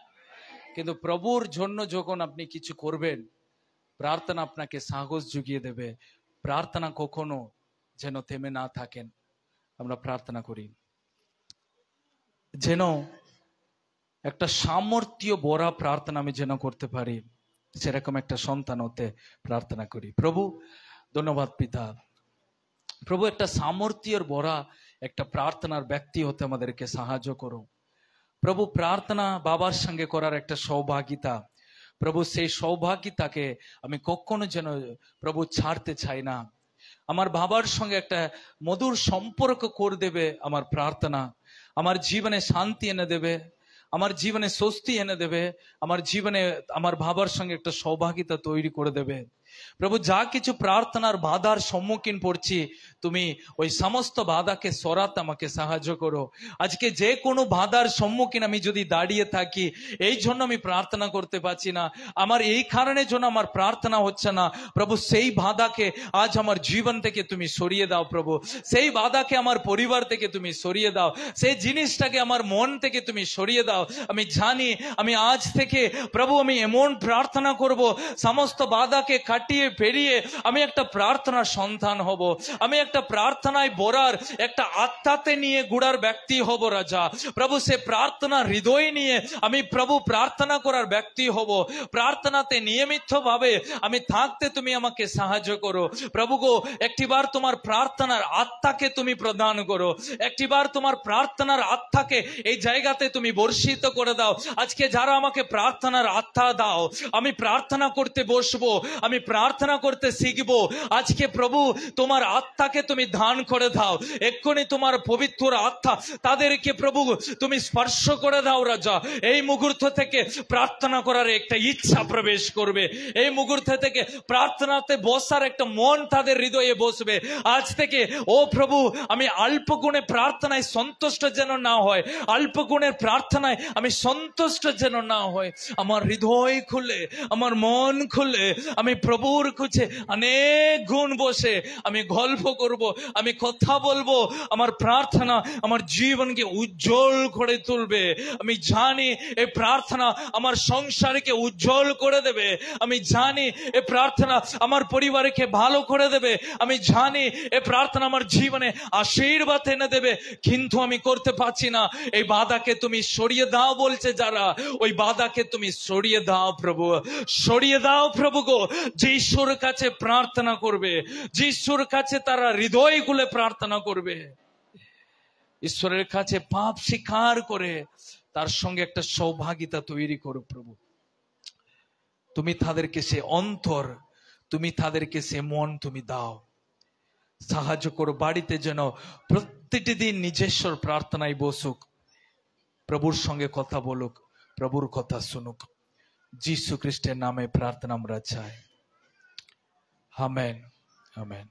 কিন্তু প্রভুর জন্য যখন আপনি কিছু করবেন, প্রার্থনা আপনাকে সাহস জুগিয়ে দেবে। প্রার্থনা কখনো যেন থেমে না থাকেন। আমরা প্রার্থনা করি যেন একটা সামর্থ্য ভরা প্রার্থনা আমি যেন করতে পারি, সেরকম একটা সন্তান হতে প্রার্থনা করি। প্রভু ধন্যবাদ পিতা, প্রভু একটা সামর্থ্যের ভরা একটা প্রার্থনার ব্যক্তি হতে আমাদেরকে সাহায্য করো প্রভু। প্রার্থনা বাবার সঙ্গে করার একটা সৌভাগ্যতা প্রভু, সেই সৌভাগ্যতাকে আমি কখনো যেন প্রভু ছাড়তে চাই না। আমার বাবার সঙ্গে একটা মধুর সম্পর্ক করে দেবে আমার প্রার্থনা, আমার জীবনে শান্তি এনে দেবে, আমার জীবনে স্বস্তি এনে দেবে, আমার জীবনে আমার বাবার সঙ্গে একটা সৌভাগ্যতা তৈরি করে দেবে। প্রভু, যা কিছু প্রার্থনার বাধার সম্মুখীন পড়ছি, তুমি ওই সমস্ত বাধাকে সরাতে আমাকে সাহায্য করো। আজকে যে কোনো বাধার সম্মুখীন আমি যদি দাঁড়িয়ে থাকি, এই জন্য আমি প্রার্থনা করতে পারছি না, আমার এই কারণের জন্য আমার প্রার্থনা হচ্ছে না, প্রভু সেই বাধাকে আজ আমার জীবন থেকে তুমি সরিয়ে দাও। প্রভু, সেই বাধাকে আমার পরিবার থেকে তুমি সরিয়ে দাও, সেই জিনিসটাকে আমার মন থেকে তুমি সরিয়ে দাও। আমি জানি আমি আজ থেকে প্রভু আমি এমন প্রার্থনা করব, সমস্ত বাধাকে কাটিয়ে পেরিয়ে আমি একটা প্রার্থনার সন্তান হব, আমি একটা প্রার্থনায় বরার একটা আত্মাতে নিয়ে গুড়ার ব্যক্তি হব রাজা। প্রভু, সে প্রার্থনা হৃদয় নিয়ে আমি প্রভু প্রার্থনা করার ব্যক্তি হব, প্রার্থনাতে নিয়মিত ভাবে আমি থাকতে তুমি আমাকে সাহায্য করো। প্রভু গো, একটিবার তোমার প্রার্থনার আত্মাকে তুমি প্রদান করো, একটিবার তোমার প্রার্থনার আত্মাকে এই জায়গাতে তুমি বর্ষিত করে দাও। আজকে যারা আমাকে প্রার্থনার আত্মা দাও, আমি প্রার্থনা করতে বসবো, আমি প্রার্থনা করতে শিখবো, আজকে প্রভু তোমার আত্মাকে তুমি দান করে দাও। এক্ষুনি তোমার পবিত্র আত্মা তাদেরকে প্রভু তুমি স্পর্শ করে দাও রাজা। এই মুহূর্ত থেকে প্রার্থনা করার একটা ইচ্ছা প্রবেশ করবে, এই মুহূর্ত থেকে প্রার্থনাতে বসার একটা মন তাদের হৃদয়ে বসবে। আজ থেকে ও প্রভু, আমি অল্প গুণে প্রার্থনায় সন্তুষ্ট যেন না হয়, অল্প গুণের প্রার্থনায় আমি সন্তুষ্ট যেন না হয়। আমার হৃদয় খুলে, আমার মন খুলে আমি প্রভুর কাছে অনেক গুণ বসে আমি গল্প করব, আমি কথা বলবো। আমার প্রার্থনা আমার জীবনকে উজ্জ্বল করে তুলবে। আমি জানি এই প্রার্থনা আমার সংসারকে উজ্জ্বল করে দেবে, আমি জানি এই প্রার্থনা আমার পরিবারকে ভালো করে দেবে, আমি জানি এই প্রার্থনা আমার জীবনে আশীর্বাদ এনে দেবে। কিন্তু আমি করতে পারছি না, এই বাধাকে তুমি সরিয়ে দাও বলছে যারা, ওই বাধাকে তুমি সরিয়ে দাও প্রভু, সরিয়ে দাও প্রভু গো। যিশুর কাছে প্রার্থনা করবে, যিশুর কাছে তারা হৃদয় খুলে প্রার্থনা করবে, ঈশ্বরের কাছে পাপ স্বীকার করে তার সঙ্গে একটা সৌভাগ্যতা তৈরি করো। প্রভু, তুমি তাদেরকে সে অন্তর, তুমি তাদেরকে সে মন তুমি দাও, সাহায্য করো। বাড়িতে যেন প্রত্যেকটি দিন নিজস্ব প্রার্থনায় বসুক, প্রভুর সঙ্গে কথা বলুক, প্রভুর কথা শুনুক। যীশু খ্রিস্টের নামে প্রার্থনা আমরা চাই। Amen, amen.